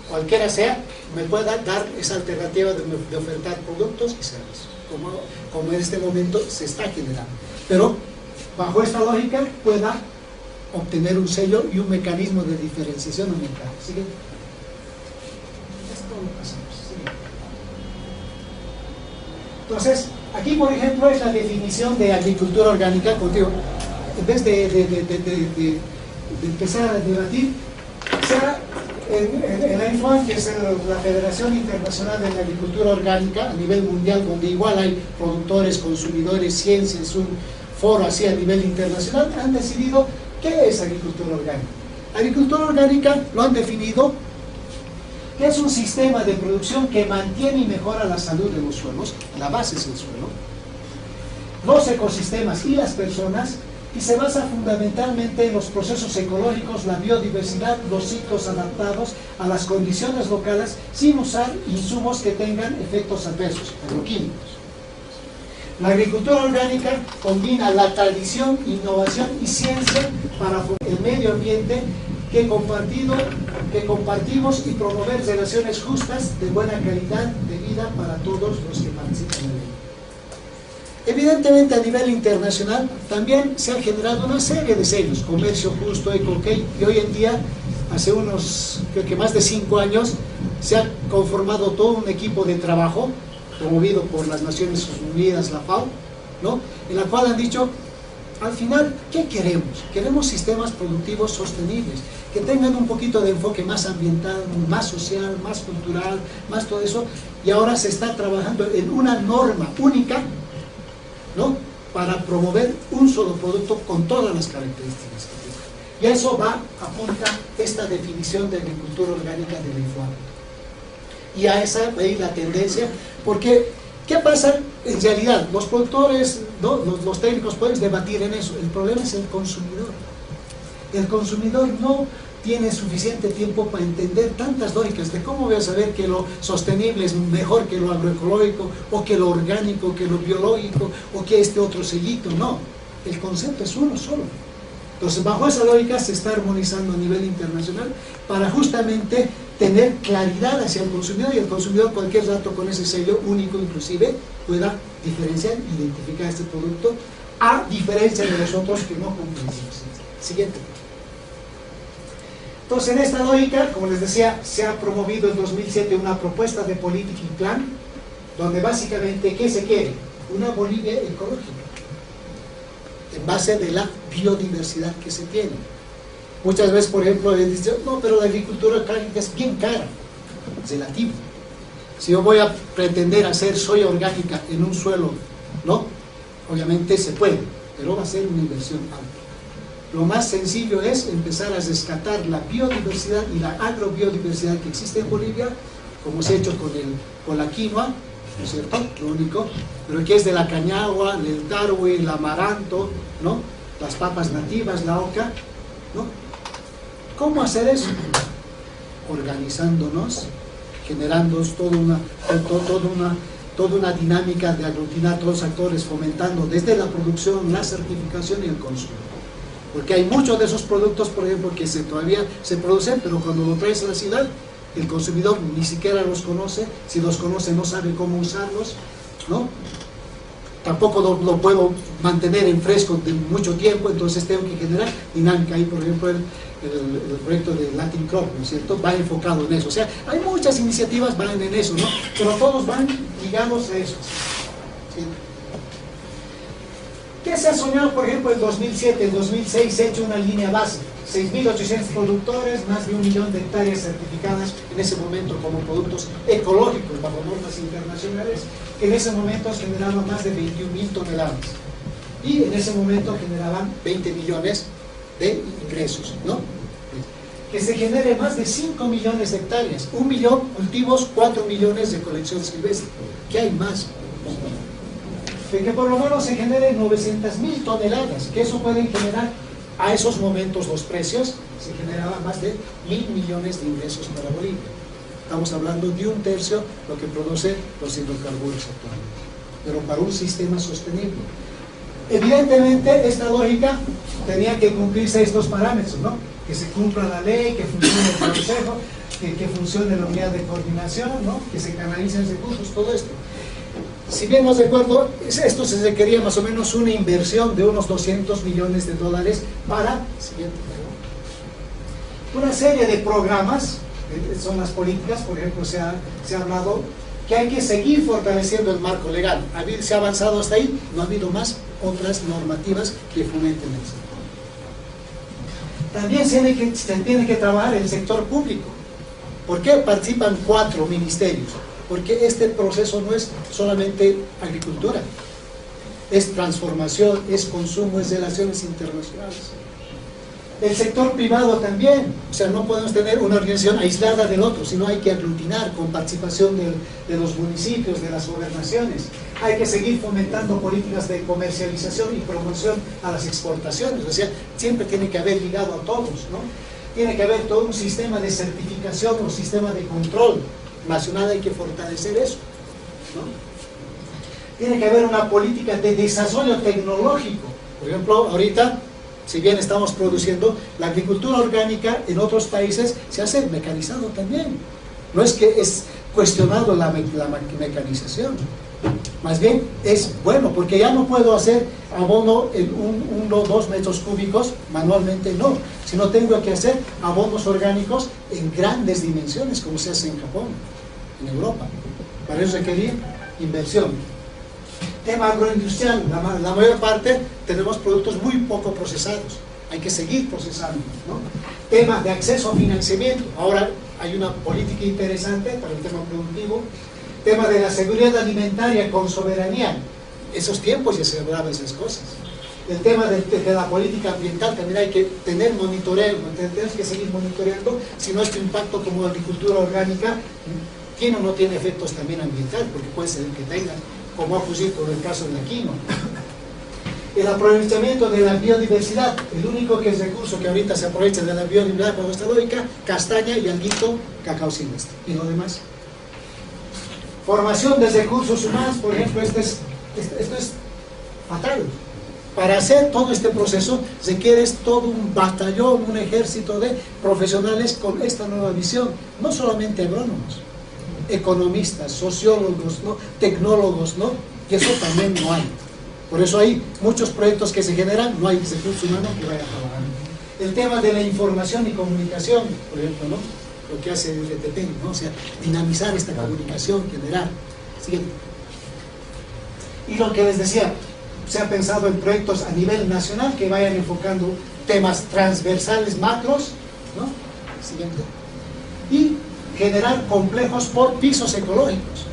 cualquiera sea, me pueda dar esa alternativa de ofertar productos y servicios, como en este momento se está generando. Pero bajo esta lógica pueda obtener un sello y un mecanismo de diferenciación ambiental. ¿Sigue? Esto lo pasamos. ¿Sigue? Entonces, aquí por ejemplo es la definición de agricultura orgánica. Contigo, en vez de empezar a debatir, en la IFOAN, que es la Federación Internacional de la Agricultura Orgánica a nivel mundial, donde igual hay productores, consumidores, ciencias, un foro así a nivel internacional, han decidido qué es agricultura orgánica. Agricultura orgánica lo han definido que es un sistema de producción que mantiene y mejora la salud de los suelos, la base es el suelo, los ecosistemas y las personas, y se basa fundamentalmente en los procesos ecológicos, la biodiversidad, los ciclos adaptados a las condiciones locales, sin usar insumos que tengan efectos adversos, agroquímicos. La agricultura orgánica combina la tradición, innovación y ciencia para el medio ambiente que compartimos y promover relaciones justas de buena calidad de vida para todos los que participan en ella. Evidentemente, a nivel internacional también se han generado una serie de sellos, comercio justo, EcoOK, y hoy en día, hace unos, creo que más de 5 años, se ha conformado todo un equipo de trabajo, promovido por las Naciones Unidas, la FAO, ¿no?, en la cual han dicho, al final, ¿qué queremos? Queremos sistemas productivos sostenibles, que tengan un poquito de enfoque más ambiental, más social, más cultural, más todo eso, y ahora se está trabajando en una norma única, ¿no?, para promover un solo producto con todas las características que tiene. Y a eso apunta esta definición de agricultura orgánica de la IFOAM. Y a esa va a ir la tendencia, porque ¿qué pasa? En realidad, los productores, ¿no?, los técnicos pueden debatir en eso. El problema es el consumidor. El consumidor no tiene suficiente tiempo para entender tantas lógicas de cómo voy a saber que lo sostenible es mejor que lo agroecológico, o que lo orgánico, que lo biológico, o que este otro sellito. No, el concepto es uno solo. Entonces, bajo esa lógica se está armonizando a nivel internacional para justamente tener claridad hacia el consumidor, y el consumidor cualquier dato con ese sello único inclusive pueda diferenciar, identificar este producto, a diferencia de los otros que no cumplen. Siguiente. Entonces, en esta lógica, como les decía, se ha promovido en 2007 una propuesta de política y plan, donde básicamente, ¿qué se quiere? Una Bolivia ecológica, en base de la biodiversidad que se tiene. Muchas veces, por ejemplo, dicen, no, pero la agricultura orgánica es bien cara, es relativo. Si yo voy a pretender hacer soya orgánica en un suelo, ¿no?, obviamente se puede, pero va a ser una inversión alta. Lo más sencillo es empezar a rescatar la biodiversidad y la agrobiodiversidad que existe en Bolivia, como se ha hecho con la quinoa, ¿no es cierto?, lo único, pero que es de la cañagua, el tarwe, el amaranto, ¿no?, las papas nativas, la oca, ¿no? ¿Cómo hacer eso? Organizándonos, generando toda una dinámica de aglutinar todos los actores, fomentando desde la producción, la certificación y el consumo. Porque hay muchos de esos productos, por ejemplo, que todavía se producen, pero cuando lo traes a la ciudad, el consumidor ni siquiera los conoce, si los conoce no sabe cómo usarlos, ¿no? Tampoco lo puedo mantener en fresco de mucho tiempo, entonces tengo que generar dinámica. Ahí, por ejemplo, el proyecto de Latin Crop, ¿no es cierto?, va enfocado en eso. O sea, hay muchas iniciativas van en eso, ¿no?, pero todos van ligados a eso. ¿Sí? ¿Qué se ha soñado, por ejemplo, en 2007, en 2006 se ha hecho una línea base? 6.800 productores, más de 1 millón de hectáreas certificadas en ese momento como productos ecológicos bajo normas internacionales, que en ese momento generaban más de 21.000 toneladas. Y en ese momento generaban 20 millones de ingresos, ¿no? Que se genere más de 5 millones de hectáreas, 1 millón cultivos, 4 millones de colección silvestre. ¿Qué hay más? De que por lo menos se generen 900.000 toneladas, que eso pueden generar a esos momentos los precios, se generaban más de 1.000 millones de ingresos para Bolivia. Estamos hablando de 1/3 lo que producen los hidrocarburos actualmente, pero para un sistema sostenible. Evidentemente, esta lógica tenía que cumplirse estos parámetros, ¿no? Que se cumpla la ley, que funcione el consejo, que funcione la unidad de coordinación, ¿no?, que se canalicen recursos, todo esto. Si bien nos recuerdo, esto se requería más o menos una inversión de unos 200 millones de dólares para, siguiente, una serie de programas, son las políticas. Por ejemplo, se ha hablado que hay que seguir fortaleciendo el marco legal. Se ha avanzado hasta ahí, no ha habido más otras normativas que fomenten eso. También se tiene que trabajar el sector público. ¿Por qué participan 4 ministerios? Porque este proceso no es solamente agricultura, es transformación, es consumo, es relaciones internacionales. El sector privado también, o sea, no podemos tener una organización aislada del otro, sino hay que aglutinar con participación de los municipios, de las gobernaciones. hay que seguir fomentando políticas de comercialización y promoción a las exportaciones, o sea, siempre tiene que haber ligado a todos, ¿no? Tiene que haber todo un sistema de certificación, un sistema de control nacional, hay que fortalecer eso, ¿no? Tiene que haber una política de desarrollo tecnológico. Por ejemplo, ahorita, si bien estamos produciendo, la agricultura orgánica en otros países se hace mecanizado también. No es que es cuestionado la mecanización, más bien es bueno, porque ya no puedo hacer abono en 1 o 2 metros cúbicos manualmente, no, sino tengo que hacer abonos orgánicos en grandes dimensiones, como se hace en Japón, en Europa. Para eso requerir inversión. Tema agroindustrial, la mayor parte tenemos productos muy poco procesados, hay que seguir procesando, ¿no? Tema de acceso a financiamiento, ahora hay una política interesante para el tema productivo. Tema de la seguridad alimentaria con soberanía, esos tiempos ya se hablaban esas cosas. El tema de la política ambiental también hay que tener monitoreo, tenemos que seguir monitoreando si nuestro impacto como agricultura orgánica tiene o no tiene efectos también ambientales, porque puede ser que tenga, como ha ocurrido con el caso de la quinoa. El aprovechamiento de la biodiversidad, el único que es recurso que ahorita se aprovecha de la biodiversidad por nuestra lógica, castaña y alguito cacao silvestre, y lo demás. Formación de recursos humanos, por ejemplo, esto es fatal. Para hacer todo este proceso requieres todo un batallón, un ejército de profesionales con esta nueva visión, no solamente agrónomos, economistas, sociólogos, ¿no? Tecnólogos, ¿no? Y eso también no hay. Por eso hay muchos proyectos que se generan, no hay recursos humanos que vayan trabajando. El tema de la información y comunicación, por ejemplo, ¿no? Lo que hace el RTP, ¿no? O sea, dinamizar esta comunicación, generar. Siguiente. Y lo que les decía, se ha pensado en proyectos a nivel nacional que vayan enfocando temas transversales, macros, ¿no? Siguiente. Y generar complejos por pisos ecológicos,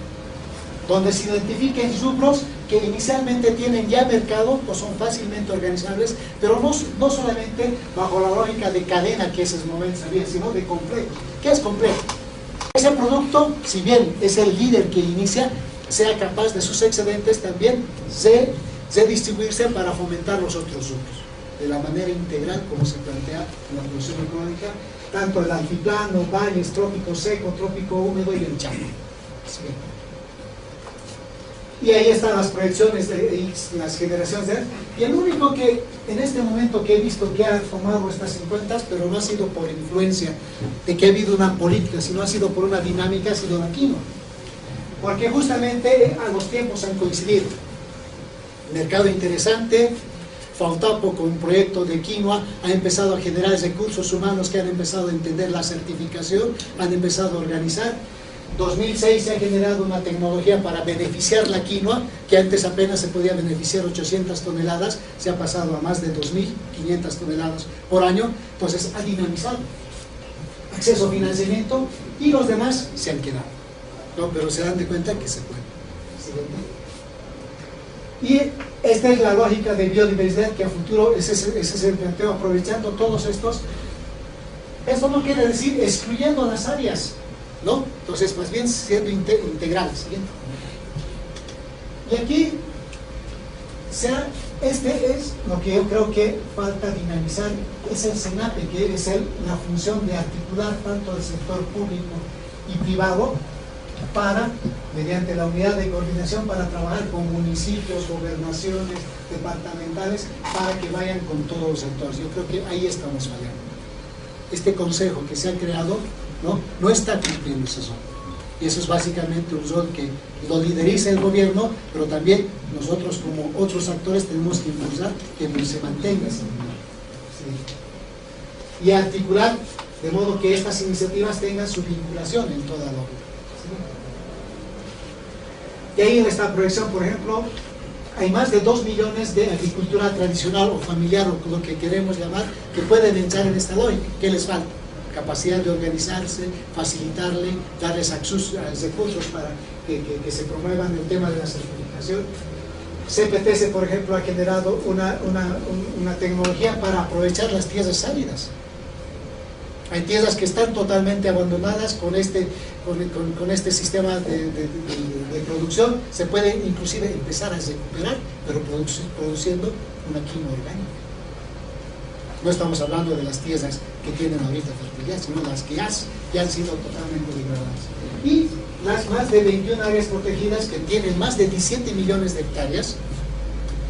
donde se identifiquen rubros que inicialmente tienen ya mercado o son fácilmente organizables, pero no solamente bajo la lógica de cadena que esos momentos había, sino de complejo. ¿Qué es complejo? Ese producto, si bien es el líder que inicia, sea capaz de sus excedentes también de distribuirse para fomentar los otros rubros, de la manera integral como se plantea en la producción económica, tanto el altiplano, valles, trópico seco, trópico húmedo y el Chaco. ¿Sí? Y ahí están las proyecciones de las generaciones de... Y el único que en este momento que he visto que ha tomado estas 50, pero no ha sido por influencia de que ha habido una política, sino ha sido por una dinámica, ha sido la quinoa. Porque justamente a los tiempos han coincidido. Mercado interesante, faltaba poco un proyecto de quinoa, ha empezado a generar recursos humanos que han empezado a entender la certificación, han empezado a organizar. 2006 se ha generado una tecnología para beneficiar la quinoa, que antes apenas se podía beneficiar 800 toneladas, se ha pasado a más de 2.500 toneladas por año, entonces ha dinamizado. Acceso a financiamiento y los demás se han quedado, ¿no? Pero se dan de cuenta que se puede. Y esta es la lógica de biodiversidad que a futuro, ese es el planteo, aprovechando todos estos. Esto no quiere decir excluyendo las áreas, ¿no? Entonces, más bien siendo integrales. Y aquí, este es lo que yo creo que falta dinamizar, es el SENAPE, que es la función de articular tanto el sector público y privado para, mediante la unidad de coordinación, para trabajar con municipios, gobernaciones, departamentales, para que vayan con todos los sectores. Yo creo que ahí estamos fallando. Este consejo que se ha creado no está cumpliendo ese rol. Y eso es básicamente un rol que lo lideriza el gobierno, pero también nosotros como otros actores tenemos que impulsar que se mantenga ese nivel. Sí. Y articular de modo que estas iniciativas tengan su vinculación en toda la obra. Y ahí en esta proyección, por ejemplo, hay más de 2 millones de agricultura tradicional o familiar, o lo que queremos llamar, que pueden entrar en esta lógica. ¿Qué les falta? Capacidad de organizarse, facilitarle, darles recursos para que se promuevan el tema de la certificación. CPTC, por ejemplo, ha generado una tecnología para aprovechar las tierras áridas. Hay tierras que están totalmente abandonadas con este sistema de producción. Se puede inclusive empezar a recuperar, pero produciendo una quinoa orgánica. No estamos hablando de las tierras que tienen ahorita fertilidad, sino las que ya han sido totalmente degradadas. Y las más de 21 áreas protegidas que tienen más de 17 millones de hectáreas,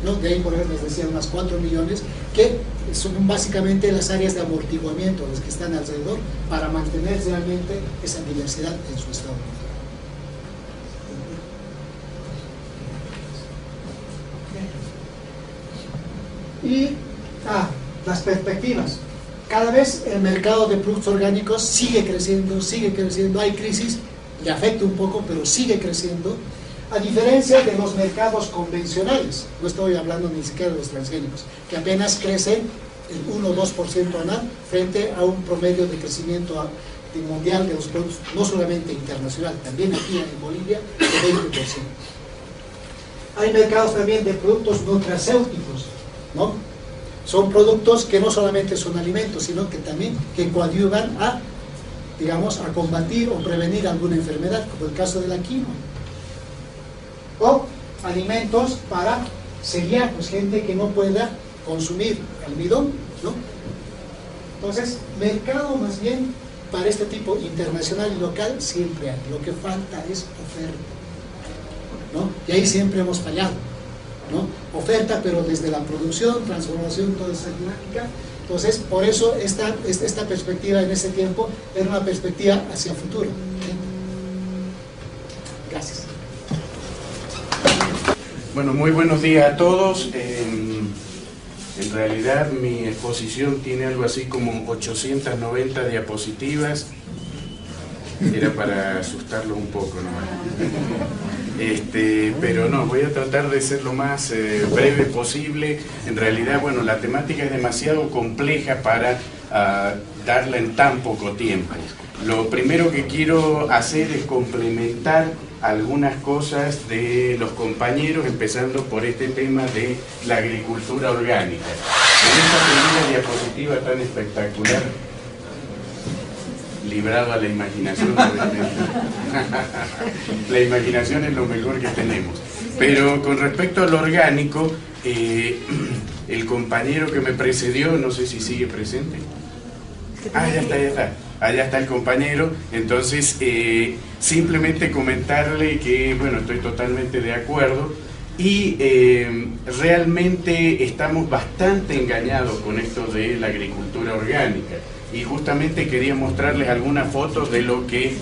¿no? De ahí por ejemplo les decía unas 4 millones, que son básicamente las áreas de amortiguamiento, las que están alrededor, para mantener realmente esa diversidad en su estado. Y las perspectivas. Cada vez el mercado de productos orgánicos sigue creciendo, hay crisis, le afecta un poco, pero sigue creciendo, a diferencia de los mercados convencionales. No estoy hablando ni siquiera de los transgénicos, que apenas crecen el 1 o 2% anual frente a un promedio de crecimiento mundial de los productos, no solamente internacional, también aquí en Bolivia, de 20%. Hay mercados también de productos nutracéuticos, ¿no? Son productos que no solamente son alimentos, sino que también coadyuvan a, digamos, a combatir o prevenir alguna enfermedad, como el caso de la quinoa. O alimentos para celíacos, gente que no pueda consumir almidón, ¿no? Entonces, mercado más bien para este tipo internacional y local siempre hay. Lo que falta es oferta, ¿no? Y ahí siempre hemos fallado, ¿no? Oferta, pero desde la producción, transformación, toda esa dinámica. Entonces, por eso esta perspectiva en ese tiempo era una perspectiva hacia el futuro. Gracias. Bueno, muy buenos días a todos. En realidad mi exposición tiene algo así como 890 diapositivas. Era para asustarlos un poco nomás. Pero no, voy a tratar de ser lo más breve posible. En realidad, bueno, la temática es demasiado compleja para darla en tan poco tiempo. Lo primero que quiero hacer es complementar algunas cosas de los compañeros, empezando por este tema de la agricultura orgánica. En esta primera diapositiva tan espectacular, librado a la imaginación, la imaginación es lo mejor que tenemos. Pero con respecto al orgánico, el compañero que me precedió, no sé si sigue presente. Ya está. Allá está el compañero. Entonces, simplemente comentarle que, bueno, estoy totalmente de acuerdo y realmente estamos bastante engañados con esto de la agricultura orgánica. Y justamente quería mostrarles algunas fotos de lo que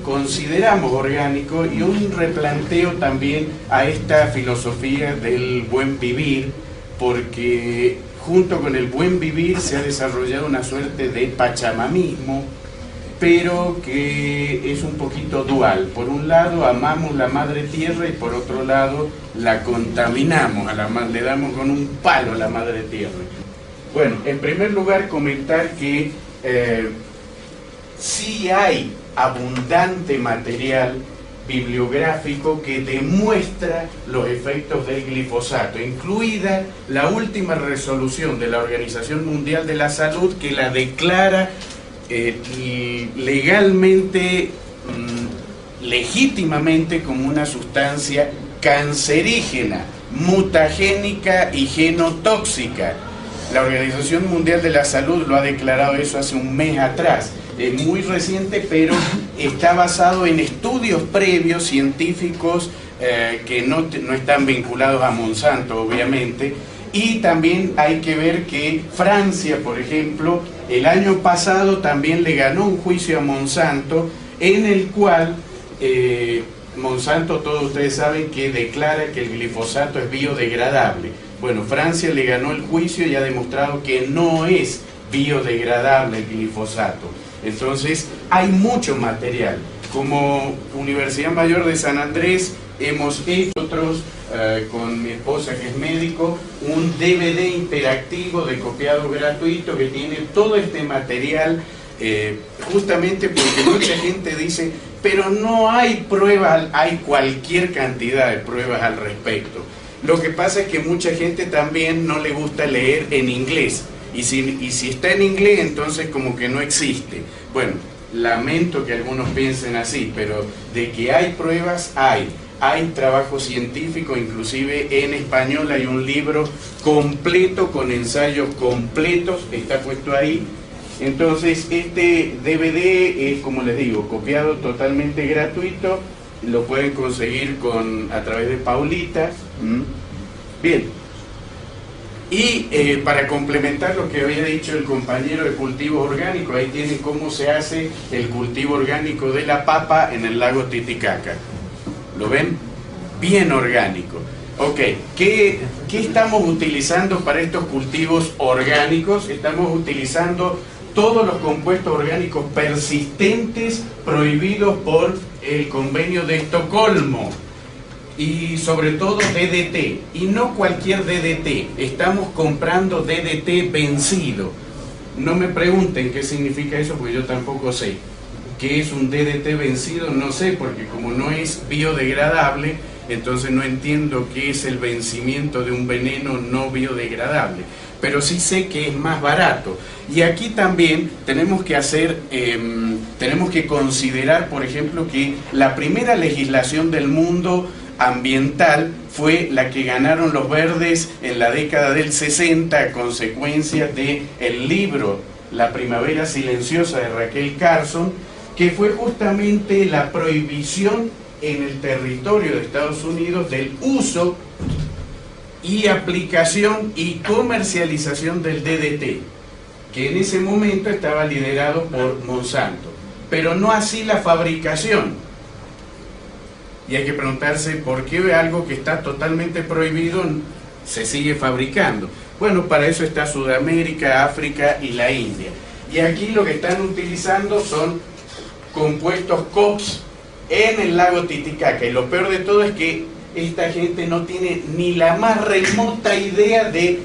consideramos orgánico y un replanteo también a esta filosofía del buen vivir, porque junto con el buen vivir se ha desarrollado una suerte de pachamamismo, pero que es un poquito dual. Por un lado amamos la madre tierra y por otro lado la contaminamos, le damos con un palo a la madre tierra. Bueno, en primer lugar comentar que sí hay abundante material bibliográfico que demuestra los efectos del glifosato, incluida la última resolución de la Organización Mundial de la Salud, que la declara legalmente, legítimamente, como una sustancia cancerígena, mutagénica y genotóxica. La Organización Mundial de la Salud lo ha declarado eso hace un mes atrás. Es muy reciente, pero está basado en estudios previos científicos que no están vinculados a Monsanto, obviamente. Y también hay que ver que Francia, por ejemplo, el año pasado también le ganó un juicio a Monsanto, en el cual Monsanto, todos ustedes saben que declara que el glifosato es biodegradable. Bueno, Francia le ganó el juicio y ha demostrado que no es biodegradable el glifosato. Entonces, hay mucho material. Como Universidad Mayor de San Andrés hemos hecho nosotros, con mi esposa que es médico, un DVD interactivo de copiado gratuito que tiene todo este material, justamente porque mucha gente dice, pero no hay pruebas, hay cualquier cantidad de pruebas al respecto. Lo que pasa es que mucha gente también no le gusta leer en inglés. y si está en inglés, entonces como que no existe. Bueno, lamento que algunos piensen así, pero de que hay pruebas, hay trabajo científico, inclusive en español hay un libro completo con ensayos completos, está puesto ahí. Entonces este DVD es, como les digo, copiado totalmente gratuito, lo pueden conseguir a través de Paulita. Bien, y para complementar lo que había dicho el compañero de cultivos orgánicos, ahí tienen cómo se hace el cultivo orgánico de la papa en el lago Titicaca. ¿Lo ven? Bien orgánico. Ok, ¿qué estamos utilizando para estos cultivos orgánicos? Estamos utilizando todos los compuestos orgánicos persistentes prohibidos por el Convenio de Estocolmo. Y sobre todo DDT, y no cualquier DDT, estamos comprando DDT vencido. No me pregunten qué significa eso, porque yo tampoco sé. ¿Qué es un DDT vencido? No sé, porque como no es biodegradable, entonces no entiendo qué es el vencimiento de un veneno no biodegradable. Pero sí sé que es más barato. Y aquí también tenemos que considerar, por ejemplo, que la primera legislación del mundo ambiental fue la que ganaron los verdes en la década del 60 a consecuencia del libro La Primavera Silenciosa de Raquel Carson, que fue justamente la prohibición en el territorio de Estados Unidos del uso y aplicación y comercialización del DDT, que en ese momento estaba liderado por Monsanto, pero no así la fabricación. Y hay que preguntarse por qué algo que está totalmente prohibido se sigue fabricando. Bueno, para eso está Sudamérica, África y la India. Y aquí lo que están utilizando son compuestos COPS en el lago Titicaca. Y lo peor de todo es que esta gente no tiene ni la más remota idea de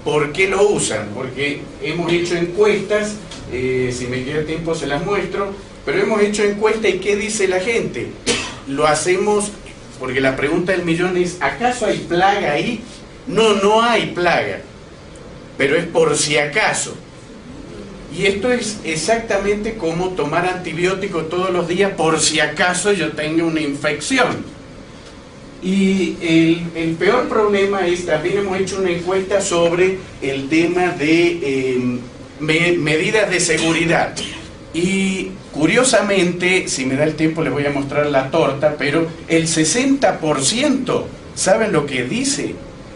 por qué lo usan. Porque hemos hecho encuestas, si me queda tiempo se las muestro, pero hemos hecho encuestas y ¿qué dice la gente? Lo hacemos porque la pregunta del millón es, ¿acaso hay plaga ahí? No, no hay plaga, pero es por si acaso. Y esto es exactamente como tomar antibióticos todos los días por si acaso yo tenga una infección. Y el peor problema es, también hemos hecho una encuesta sobre el tema de medidas de seguridad. Y curiosamente, si me da el tiempo les voy a mostrar la torta, pero el 60%, ¿saben lo que dice?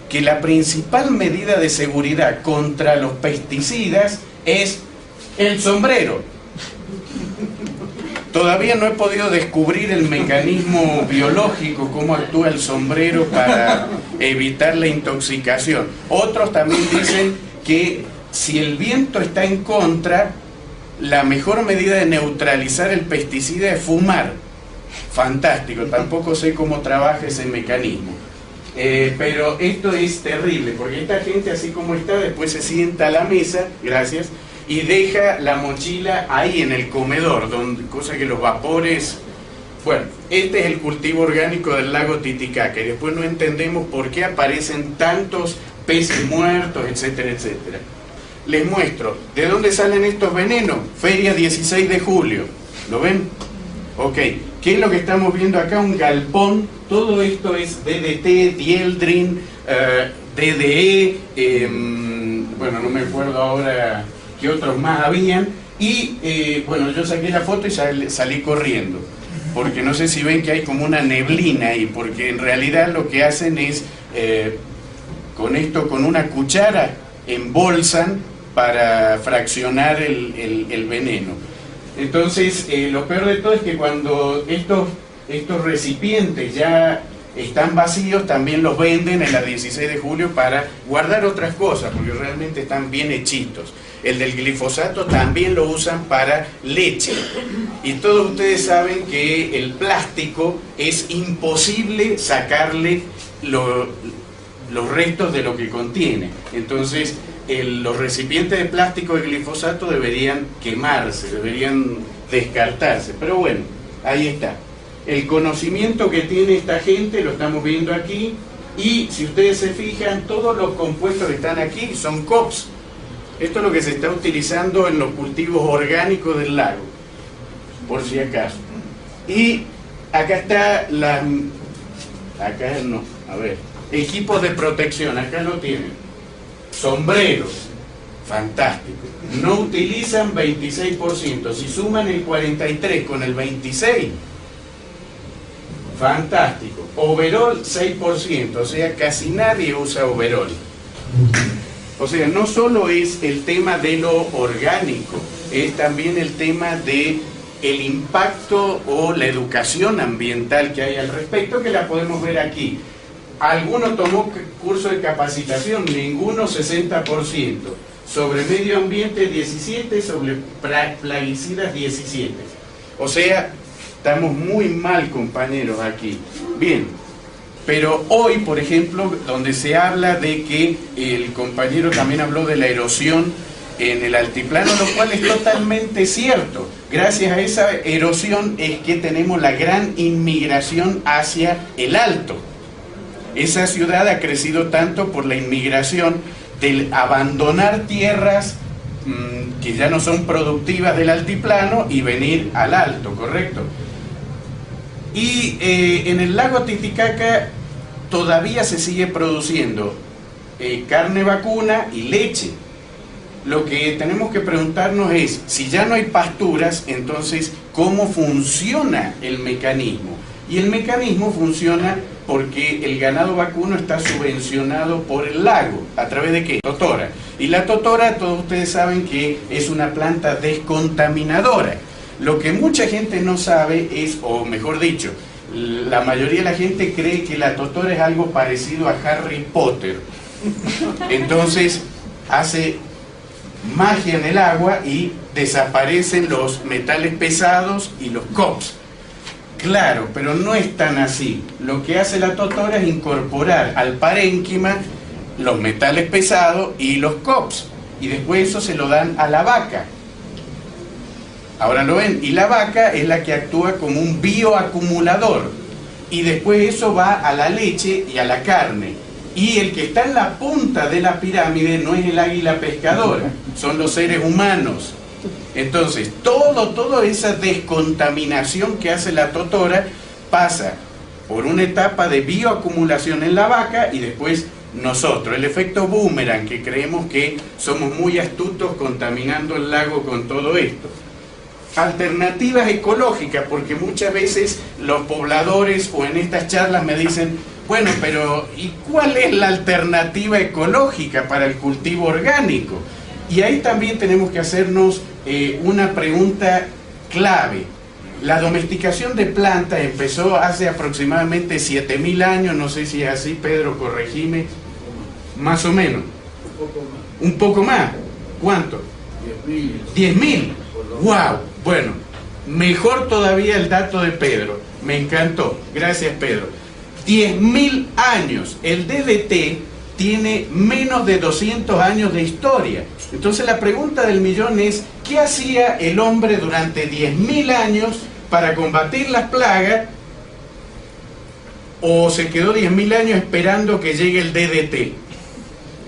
Que la principal medida de seguridad contra los pesticidas es el sombrero. Todavía no he podido descubrir el mecanismo biológico, cómo actúa el sombrero para evitar la intoxicación. Otros también dicen que si el viento está en contra, la mejor medida de neutralizar el pesticida es fumar. Fantástico, tampoco sé cómo trabaja ese mecanismo. Pero esto es terrible, porque esta gente así como está, después se sienta a la mesa, gracias, y deja la mochila ahí en el comedor, cosa que los vapores... Bueno, este es el cultivo orgánico del lago Titicaca, y después no entendemos por qué aparecen tantos peces muertos, etcétera, etcétera. Les muestro, ¿de dónde salen estos venenos? Feria 16 de julio, ¿lo ven? Ok, ¿qué es lo que estamos viendo acá? Un galpón, todo esto es DDT, dieldrin, DDE, bueno, no me acuerdo ahora qué otros más habían, y bueno, yo saqué la foto y salí corriendo, porque no sé si ven que hay como una neblina ahí, porque en realidad lo que hacen es, con esto, con una cuchara, embolsan para fraccionar el veneno. Entonces, lo peor de todo es que cuando estos recipientes ya están vacíos, también los venden en la 16 de julio para guardar otras cosas, porque realmente están bien hechitos. El del glifosato también lo usan para leche. Y todos ustedes saben que el plástico es imposible sacarle los restos de lo que contiene. Entonces, los recipientes de plástico de glifosato deberían quemarse, deberían descartarse. Pero bueno, ahí está. El conocimiento que tiene esta gente lo estamos viendo aquí. Y si ustedes se fijan, todos los compuestos que están aquí son COPS. Esto es lo que se está utilizando en los cultivos orgánicos del lago, por si acaso. Y acá está acá no, a ver, equipos de protección, acá lo tienen. Sombreros, fantástico. No utilizan 26%, si suman el 43 con el 26, fantástico. Overol 6%, o sea, casi nadie usa overol. O sea, no solo es el tema de lo orgánico, es también el tema de el impacto o la educación ambiental que hay al respecto, que la podemos ver aquí. Alguno tomó curso de capacitación, ninguno 60%. Sobre medio ambiente 17, sobre plaguicidas 17. O sea, estamos muy mal, compañeros, aquí. Bien, pero hoy, por ejemplo, donde se habla de que el compañero también habló de la erosión en el altiplano, lo cual es totalmente cierto. Gracias a esa erosión es que tenemos la gran inmigración hacia el alto. Esa ciudad ha crecido tanto por la inmigración del abandonar tierras que ya no son productivas del altiplano y venir al alto, ¿correcto? Y en el lago Titicaca todavía se sigue produciendo carne vacuna y leche. Lo que tenemos que preguntarnos es, si ya no hay pasturas, entonces, ¿cómo funciona el mecanismo? Y el mecanismo funciona porque el ganado vacuno está subvencionado por el lago. ¿A través de qué? Totora. Y la totora, todos ustedes saben que es una planta descontaminadora. Lo que mucha gente no sabe es, o mejor dicho, la mayoría de la gente cree que la totora es algo parecido a Harry Potter. Entonces, hace magia en el agua y desaparecen los metales pesados y los COPs. Claro, pero no es tan así. Lo que hace la totora es incorporar al parénquima los metales pesados y los COPs, y después eso se lo dan a la vaca. Ahora lo ven, y la vaca es la que actúa como un bioacumulador, y después eso va a la leche y a la carne. Y el que está en la punta de la pirámide no es el águila pescadora, son los seres humanos. Entonces, toda esa descontaminación que hace la totora pasa por una etapa de bioacumulación en la vaca y después nosotros, el efecto boomerang, que creemos que somos muy astutos contaminando el lago con todo esto. Alternativas ecológicas, porque muchas veces los pobladores o en estas charlas me dicen, bueno, pero ¿y cuál es la alternativa ecológica para el cultivo orgánico? Y ahí también tenemos que hacernos una pregunta clave. La domesticación de plantas empezó hace aproximadamente 7.000 años, no sé si es así, Pedro, corregime, más o menos. Un poco más. ¿Cuánto? 10.000. ¡Wow! Bueno, mejor todavía el dato de Pedro. Me encantó. Gracias, Pedro. 10.000 años. El DDT tiene menos de 200 años de historia. Entonces la pregunta del millón es, ¿qué hacía el hombre durante 10.000 años para combatir las plagas? ¿O se quedó 10.000 años esperando que llegue el DDT?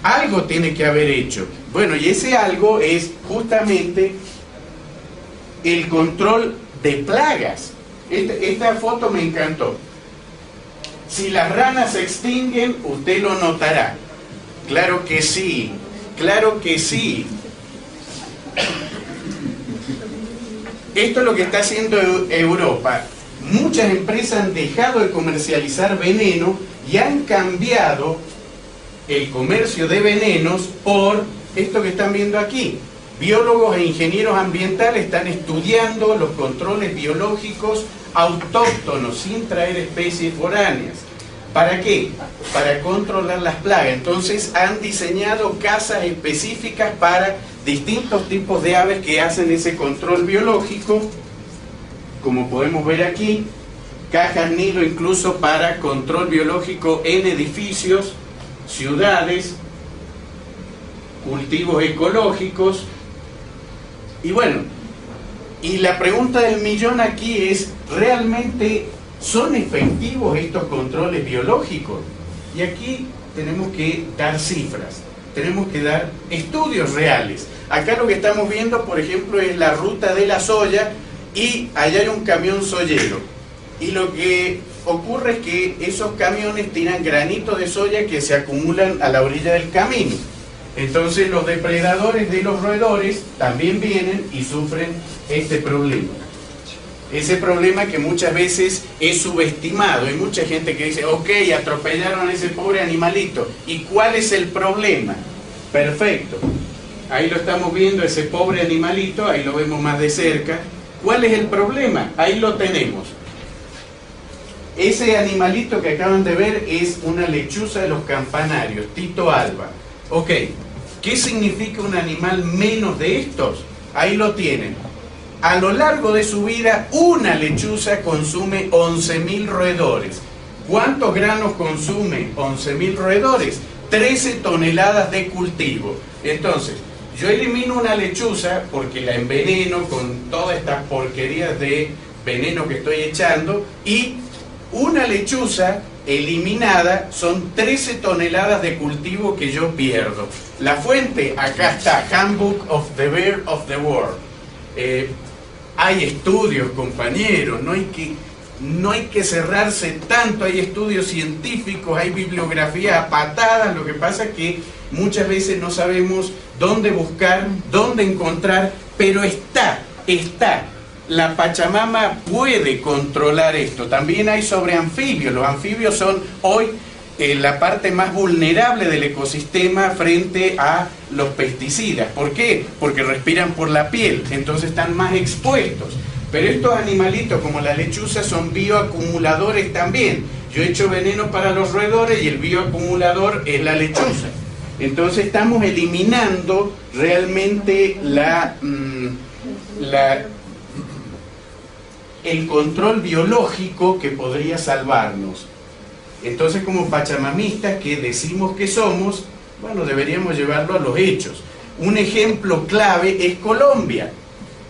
Algo tiene que haber hecho. Bueno, y ese algo es justamente el control de plagas. Esta foto me encantó. Si las ranas se extinguen, usted lo notará. Claro que sí, claro que sí. Esto es lo que está haciendo Europa. Muchas empresas han dejado de comercializar veneno y han cambiado el comercio de venenos por esto que están viendo aquí. Biólogos e ingenieros ambientales están estudiando los controles biológicos autóctonos sin traer especies foráneas. ¿Para qué? Para controlar las plagas. Entonces han diseñado casas específicas para distintos tipos de aves que hacen ese control biológico, como podemos ver aquí, cajas nido incluso para control biológico en edificios, ciudades, cultivos ecológicos. Y bueno, y la pregunta del millón aquí es, ¿realmente son efectivos estos controles biológicos? Y aquí tenemos que dar cifras. tenemos que dar estudios reales. Acá lo que estamos viendo, por ejemplo, es la ruta de la soya y allá hay un camión soyero. Y lo que ocurre es que esos camiones tiran granitos de soya que se acumulan a la orilla del camino. Entonces los depredadores de los roedores también vienen y sufren este problema. Ese problema que muchas veces es subestimado. Hay mucha gente que dice, ok, atropellaron a ese pobre animalito. ¿Y cuál es el problema? Perfecto. Ahí lo estamos viendo, ese pobre animalito, ahí lo vemos más de cerca. ¿Cuál es el problema? Ahí lo tenemos. Ese animalito que acaban de ver es una lechuza de los campanarios, Tito alba. Ok, ¿qué significa un animal menos de estos? Ahí lo tienen. A lo largo de su vida, una lechuza consume 11.000 roedores. ¿Cuántos granos consume 11.000 roedores? 13 toneladas de cultivo. Entonces, yo elimino una lechuza porque la enveneno con todas estas porquerías de veneno que estoy echando, y una lechuza eliminada son 13 toneladas de cultivo que yo pierdo. La fuente, acá está, Handbook of the Bird of the World. Hay estudios, compañeros, no hay que cerrarse tanto, hay estudios científicos, hay bibliografía a patadas. Lo que pasa es que muchas veces no sabemos dónde buscar, dónde encontrar, pero está. La Pachamama puede controlar esto. También hay sobre anfibios. Los anfibios son hoy la parte más vulnerable del ecosistema frente a los pesticidas. ¿Por qué? Porque respiran por la piel, entonces están más expuestos. Pero estos animalitos como la lechuza son bioacumuladores también. Yo he hecho veneno para los roedores y el bioacumulador es la lechuza. Entonces estamos eliminando realmente el control biológico que podría salvarnos. Entonces, como pachamamistas que decimos que somos, bueno, deberíamos llevarlo a los hechos. Un ejemplo clave es Colombia.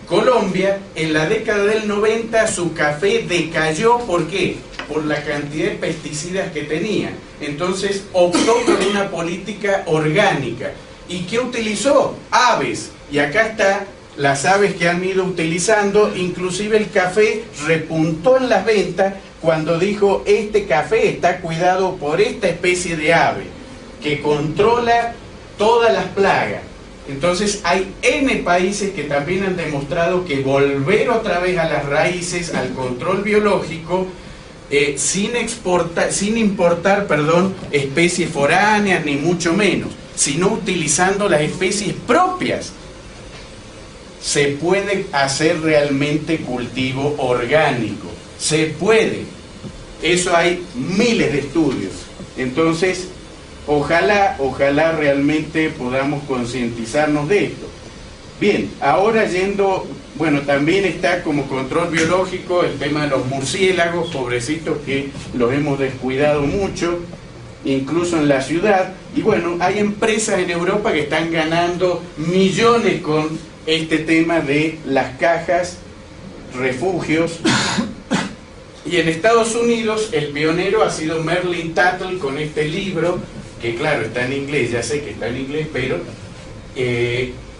Colombia, en la década del 90, su café decayó. ¿Por qué? Por la cantidad de pesticidas que tenía. Entonces, optó por una política orgánica. ¿Y qué utilizó? Aves. Y acá está las aves que han ido utilizando. Inclusive el café repuntó en las ventas cuando dijo, este café está cuidado por esta especie de ave que controla todas las plagas. Entonces hay N países que también han demostrado que volver otra vez a las raíces, al control biológico, sin importar especies foráneas ni mucho menos, sino utilizando las especies propias, se puede hacer realmente cultivo orgánico. Se puede. Eso hay miles de estudios. Entonces, ojalá realmente podamos concientizarnos de esto. Bien, ahora yendo, bueno, también está como control biológico el tema de los murciélagos, pobrecitos que los hemos descuidado mucho, incluso en la ciudad. Y bueno, hay empresas en Europa que están ganando millones con este tema de las cajas, refugios. Y en Estados Unidos el pionero ha sido Merlin Tuttle con este libro, que claro, está en inglés, ya sé que está en inglés, pero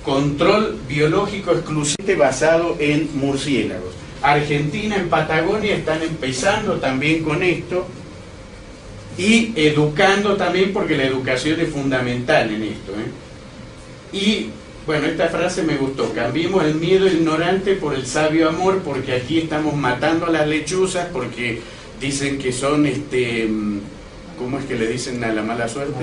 control biológico exclusivamente basado en murciélagos. Argentina, en Patagonia, están empezando también con esto y educando también, porque la educación es fundamental en esto, Y bueno, esta frase me gustó: cambiemos el miedo ignorante por el sabio amor, porque aquí estamos matando a las lechuzas porque dicen que son ¿cómo es que le dicen a la mala suerte?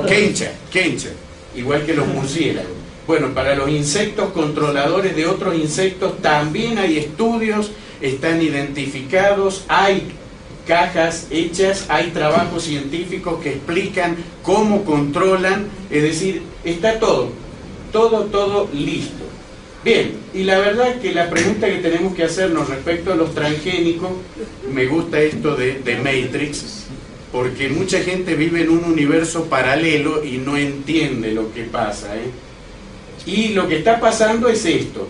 Quencha, igual que los murciélagos. Bueno, para los insectos controladores de otros insectos también hay estudios, están identificados, hay cajas hechas, hay trabajos científicos que explican cómo controlan, es decir, está todo listo. Bien, y la verdad que la pregunta que tenemos que hacernos respecto a los transgénicos, me gusta esto de Matrix, porque mucha gente vive en un universo paralelo y no entiende lo que pasa, Y lo que está pasando es esto: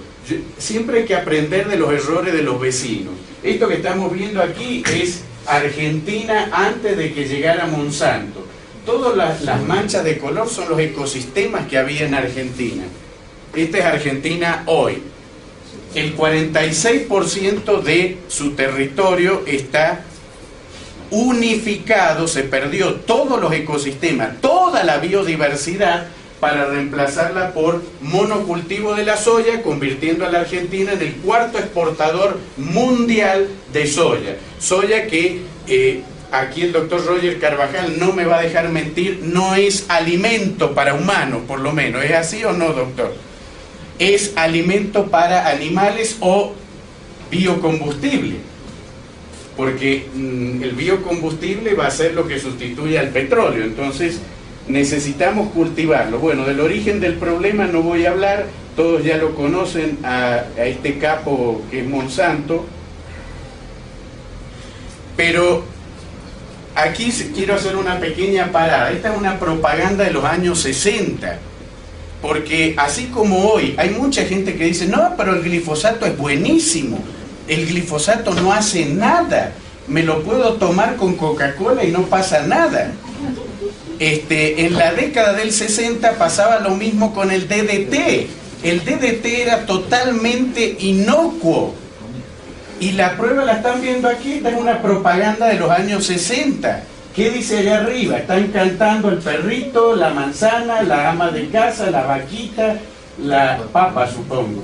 siempre hay que aprender de los errores de los vecinos. Esto que estamos viendo aquí es Argentina antes de que llegara Monsanto. Todas las manchas de color son los ecosistemas que había en Argentina. Esta es Argentina hoy. El 46% de su territorio está unificado, se perdió todos los ecosistemas, toda la biodiversidad, para reemplazarla por monocultivo de la soya, convirtiendo a la Argentina en el cuarto exportador mundial de soya. Soya que, aquí el doctor Roger Carvajal no me va a dejar mentir, no es alimento para humanos, por lo menos. ¿Es así o no, doctor? Es alimento para animales o biocombustible, porque el biocombustible va a ser lo que sustituye al petróleo, entonces necesitamos cultivarlo. Bueno, del origen del problema no voy a hablar, todos ya lo conocen a este capo que es Monsanto, pero aquí quiero hacer una pequeña parada. Esta es una propaganda de los años 60, porque así como hoy hay mucha gente que dice, no, pero el glifosato es buenísimo, el glifosato no hace nada, me lo puedo tomar con Coca-Cola y no pasa nada. En la década del 60 pasaba lo mismo con el DDT. El DDT era totalmente inocuo. Y la prueba la están viendo aquí, esta es una propaganda de los años 60. ¿Qué dice allá arriba? Están cantando el perrito, la manzana, la ama de casa, la vaquita, la papa, supongo.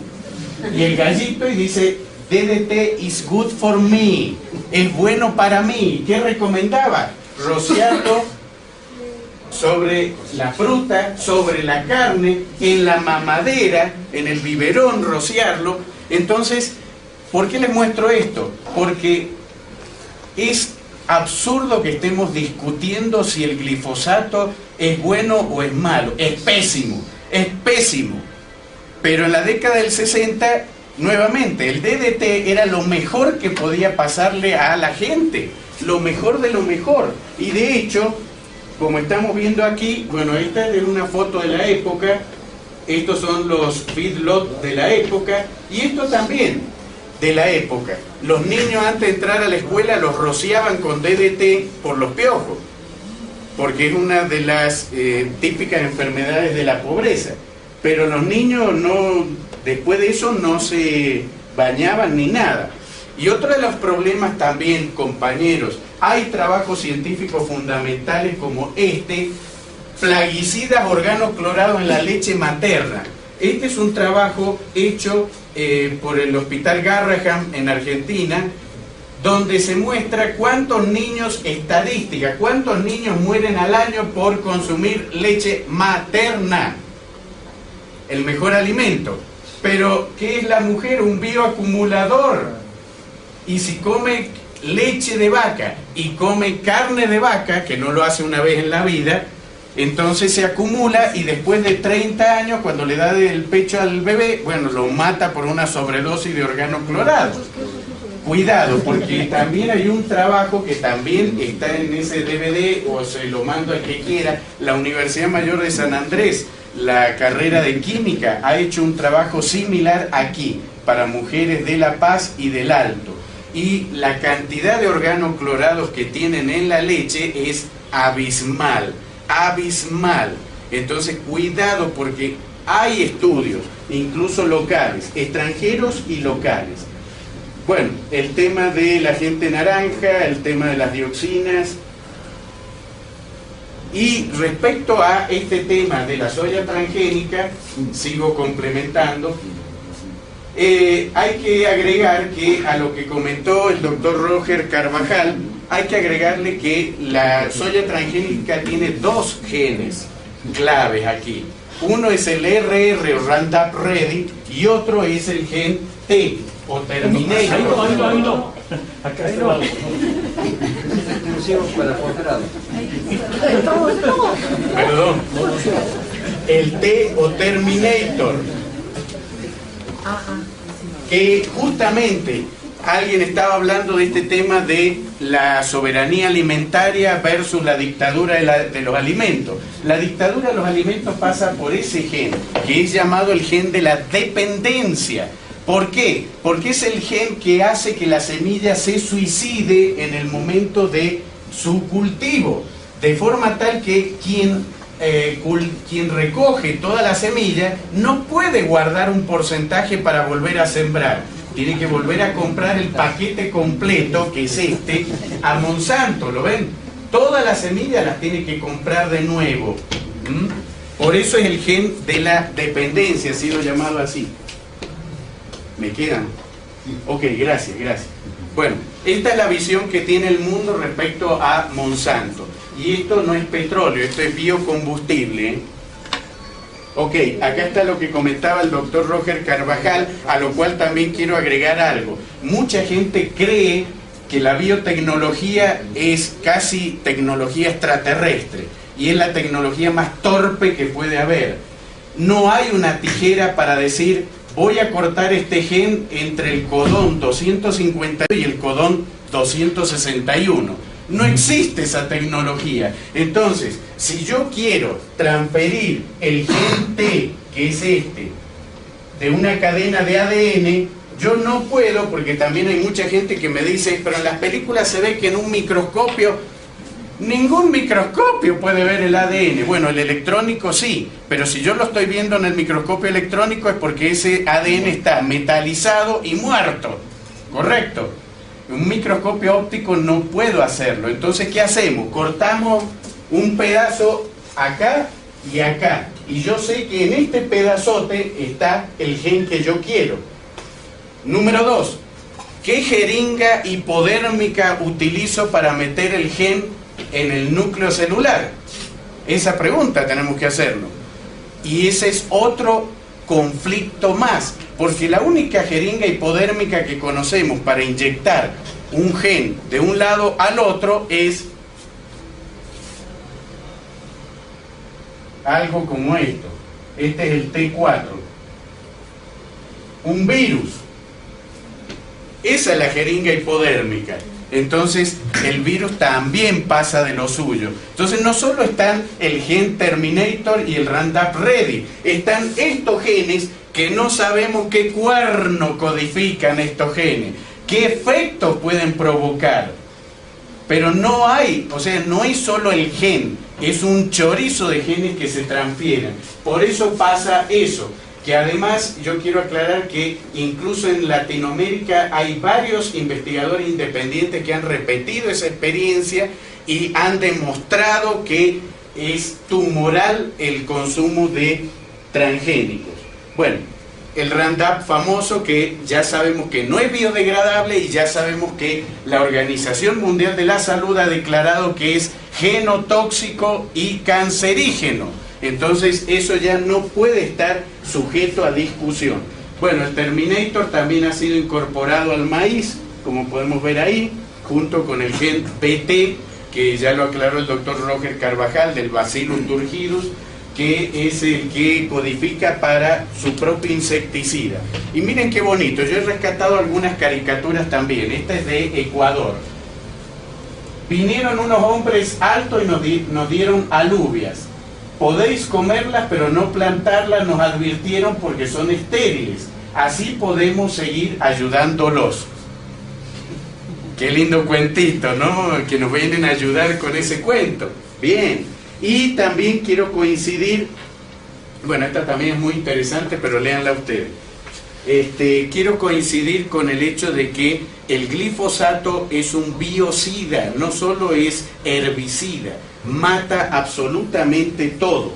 Y el gallito, y dice, DDT is good for me. Es bueno para mí. ¿Qué recomendaba? Rociarlo sobre la fruta, sobre la carne, en la mamadera, en el biberón, rociarlo. Entonces, ¿por qué les muestro esto? Porque es absurdo que estemos discutiendo si el glifosato es bueno o es malo. Es pésimo, es pésimo. Pero en la década del 60, nuevamente, el DDT era lo mejor que podía pasarle a la gente, lo mejor de lo mejor. Y de hecho, como estamos viendo aquí, bueno, esta es una foto de la época, estos son los feedlots de la época, y esto también de la época. Los niños antes de entrar a la escuela los rociaban con DDT por los piojos, porque es una de las típicas enfermedades de la pobreza. Pero los niños no, después de eso no se bañaban ni nada. Y otro de los problemas también, compañeros, hay trabajos científicos fundamentales como plaguicidas organoclorados en la leche materna. Este es un trabajo hecho por el Hospital Garrahan en Argentina, donde se muestra cuántos niños, estadística, cuántos niños mueren al año por consumir leche materna, el mejor alimento. Pero, ¿qué es la mujer? Un bioacumulador. Y si come leche de vaca y come carne de vaca, que no lo hace una vez en la vida, entonces se acumula y después de 30 años, cuando le da el pecho al bebé, bueno, lo mata por una sobredosis de organoclorados. Cuidado, porque también hay un trabajo que también está en ese DVD, o se lo mando al que quiera. La Universidad Mayor de San Andrés, la carrera de química, ha hecho un trabajo similar aquí, para mujeres de La Paz y del Alto. Y la cantidad de organoclorados que tienen en la leche es abismal, abismal. Entonces, cuidado, porque hay estudios, incluso locales, extranjeros y locales. Bueno, el tema de la agente naranja, el tema de las dioxinas. Y respecto a este tema de la soya transgénica, sigo complementando. Hay que agregar que a lo que comentó el doctor Roger Carvajal, hay que agregarle que la soya transgénica tiene dos genes claves aquí. Uno es el RR o Roundup Ready y otro es el gen T o Terminator. Ahí no. Acá está. Exclusivo para posgrado. Perdón. El T o Terminator. Que justamente alguien estaba hablando de este tema de la soberanía alimentaria versus la dictadura de los alimentos. La dictadura de los alimentos pasa por ese gen, que es llamado el gen de la dependencia. ¿Por qué? Porque es el gen que hace que la semilla se suicide en el momento de su cultivo. de forma tal que quien recoge toda la semilla no puede guardar un porcentaje para volver a sembrar. Tiene que volver a comprar el paquete completo, que es este, a Monsanto, ¿lo ven? Todas las semillas las tiene que comprar de nuevo. Por eso es el gen de la dependencia, ha sido llamado así. ¿Me quedan? Ok, gracias. Bueno, esta es la visión que tiene el mundo respecto a Monsanto. Y esto no es petróleo, esto es biocombustible, ¿eh? Ok, acá está lo que comentaba el doctor Roger Carvajal, a lo cual también quiero agregar algo. Mucha gente cree que la biotecnología es casi tecnología extraterrestre y es la tecnología más torpe que puede haber. No hay una tijera para decir, voy a cortar este gen entre el codón 250 y el codón 261. No existe esa tecnología. Entonces, si yo quiero transferir el gen T, que es este, de una cadena de ADN, yo no puedo, porque también hay mucha gente que me dice, pero en las películas se ve que en un microscopio, ningún microscopio puede ver el ADN. Bueno, el electrónico sí, pero si yo lo estoy viendo en el microscopio electrónico es porque ese ADN está metalizado y muerto, ¿correcto? Un microscopio óptico no puedo hacerlo. Entonces, ¿qué hacemos? Cortamos un pedazo acá y acá. Y yo sé que en este pedazote está el gen que yo quiero. Número 2. ¿Qué jeringa hipodérmica utilizo para meter el gen en el núcleo celular? Esa pregunta tenemos que hacernos. Y ese es otro conflicto más, porque la única jeringa hipodérmica que conocemos para inyectar un gen de un lado al otro es algo como esto. Este es el T4, un virus. Esa es la jeringa hipodérmica. Entonces el virus también pasa de lo suyo. Entonces no solo están el gen Terminator y el Roundup Ready, están estos genes que no sabemos qué cuerno codifican estos genes, qué efectos pueden provocar. Pero no hay, o sea, no es solo el gen, es un chorizo de genes que se transfieren. Por eso pasa eso. Que además yo quiero aclarar que incluso en Latinoamérica hay varios investigadores independientes que han repetido esa experiencia y han demostrado que es tumoral el consumo de transgénicos. Bueno, el Roundup famoso, que ya sabemos que no es biodegradable y ya sabemos que la Organización Mundial de la Salud ha declarado que es genotóxico y cancerígeno. Entonces eso ya no puede estar sujeto a discusión. Bueno, el Terminator también ha sido incorporado al maíz, como podemos ver ahí, junto con el gen BT, que ya lo aclaró el doctor Roger Carvajal, del Bacillus turgidus, que es el que codifica para su propio insecticida. Y miren qué bonito, yo he rescatado algunas caricaturas también. Esta es de Ecuador. Vinieron unos hombres altos y nos dieron alubias. Podéis comerlas, pero no plantarlas, nos advirtieron, porque son estériles. Así podemos seguir ayudándolos. Qué lindo cuentito, ¿no? Que nos vienen a ayudar con ese cuento. Bien. Y también quiero coincidir, bueno, esta también es muy interesante, pero léanla ustedes. Quiero coincidir con el hecho de que el glifosato es un biocida, no solo es herbicida, mata absolutamente todo.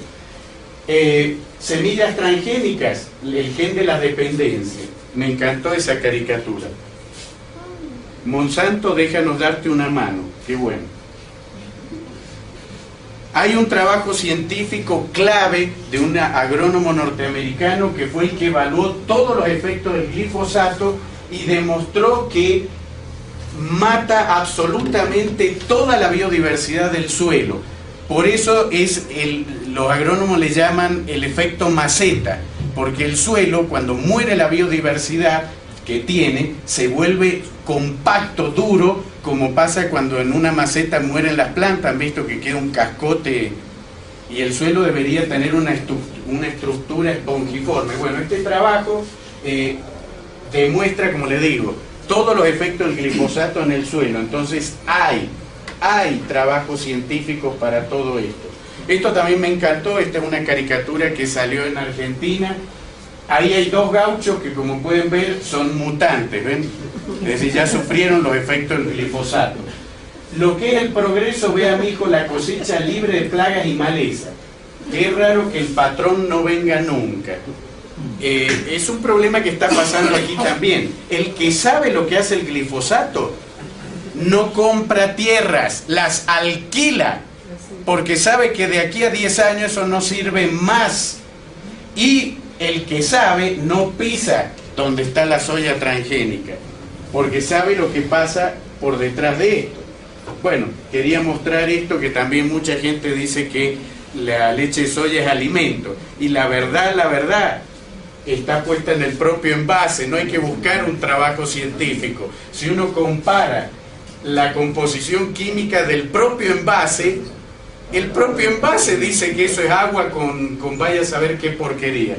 Semillas transgénicas, el gen de la dependencia. Me encantó esa caricatura. Monsanto, déjanos darte una mano. Qué bueno. Hay un trabajo científico clave de un agrónomo norteamericano que fue el que evaluó todos los efectos del glifosato y demostró que mata absolutamente toda la biodiversidad del suelo. Por eso los agrónomos le llaman el efecto maceta, porque el suelo, cuando muere la biodiversidad que tiene, se vuelve compacto, duro, como pasa cuando en una maceta mueren las plantas. Han visto que queda un cascote, y el suelo debería tener una estructura espongiforme. Bueno, este trabajo demuestra, como le digo, todos los efectos del glifosato en el suelo. Entonces hay hay trabajos científicos para todo esto. Esto también me encantó, esta es una caricatura que salió en Argentina. Ahí hay dos gauchos que, como pueden ver, son mutantes, ¿ven? Es decir, ya sufrieron los efectos del glifosato. Lo que es el progreso, ve a mi hijo la cosecha libre de plagas y maleza. Qué raro que el patrón no venga nunca. Es un problema que está pasando aquí también. El que sabe lo que hace el glifosato no compra tierras, las alquila, porque sabe que de aquí a 10 años eso no sirve más. Y el que sabe no pisa donde está la soya transgénica, porque sabe lo que pasa por detrás de esto. Bueno, quería mostrar esto, que también mucha gente dice que la leche de soya es alimento, y la verdad está puesta en el propio envase. No hay que buscar un trabajo científico. Si uno compara la composición química del propio envase, el propio envase dice que eso es agua con vaya a saber qué porquería.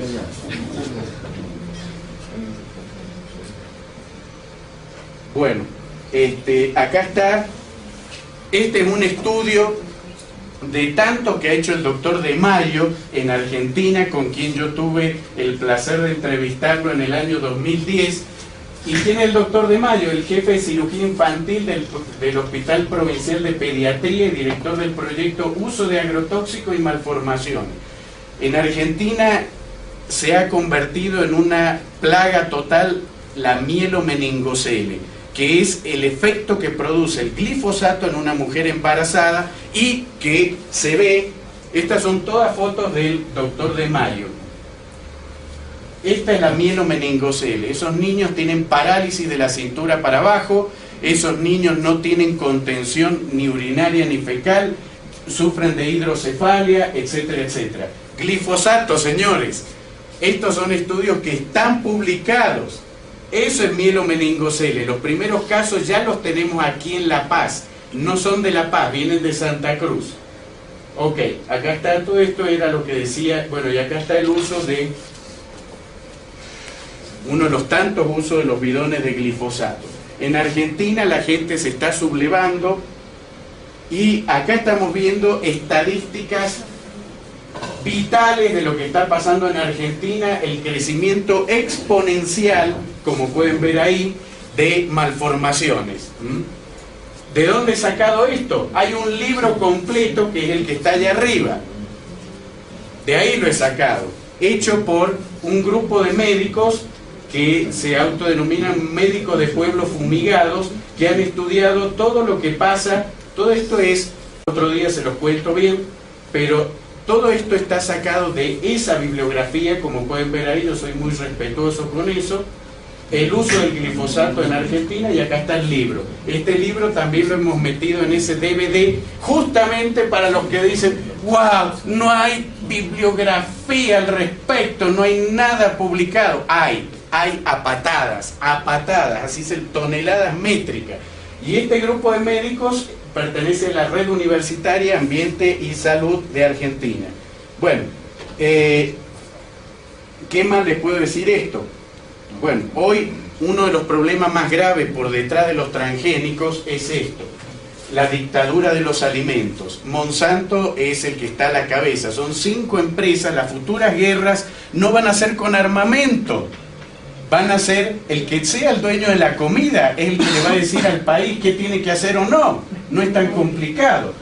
Bueno, acá está. Este es un estudio de tanto que ha hecho el doctor De Mayo en Argentina, con quien yo tuve el placer de entrevistarlo en el año 2010. ¿Y quién es el doctor De Mayo? El jefe de cirugía infantil del Hospital Provincial de Pediatría y director del proyecto Uso de Agrotóxicos y Malformaciones. En Argentina se ha convertido en una plaga total la mielomeningocele, que es el efecto que produce el glifosato en una mujer embarazada y que se ve. Estas son todas fotos del doctor De Mayo. Esta es la mielomeningocele. Esos niños tienen parálisis de la cintura para abajo, esos niños no tienen contención ni urinaria ni fecal, sufren de hidrocefalia, etcétera, etcétera. Glifosato, señores. Estos son estudios que están publicados. Eso es mielomeningocele. Los primeros casos ya los tenemos aquí en La Paz. No son de La Paz, vienen de Santa Cruz. Ok, acá está todo esto, era lo que decía. Bueno, y acá está el uso de uno de los tantos usos de los bidones de glifosato. En Argentina la gente se está sublevando y acá estamos viendo estadísticas vitales de lo que está pasando en Argentina, el crecimiento exponencial, como pueden ver ahí, de malformaciones. ¿De dónde he sacado esto? Hay un libro completo que es el que está allá arriba. De ahí lo he sacado, hecho por un grupo de médicos que se autodenominan médicos de pueblos fumigados, que han estudiado todo lo que pasa. Todo esto es, otro día se los cuento bien, pero todo esto está sacado de esa bibliografía, como pueden ver ahí. Yo soy muy respetuoso con eso. El uso del glifosato en Argentina, y acá está el libro. Este libro también lo hemos metido en ese DVD, justamente para los que dicen: wow, no hay bibliografía al respecto, no hay nada publicado. Hay a patadas, así es, toneladas métricas. Y este grupo de médicos pertenece a la Red Universitaria Ambiente y Salud de Argentina. Bueno, ¿qué más les puedo decir esto? Bueno, hoy uno de los problemas más graves por detrás de los transgénicos es esto: la dictadura de los alimentos. Monsanto es el que está a la cabeza. Son 5 empresas. Las futuras guerras no van a ser con armamento, van a ser el que sea el dueño de la comida, es el que le va a decir al país qué tiene que hacer o no. No es tan complicado.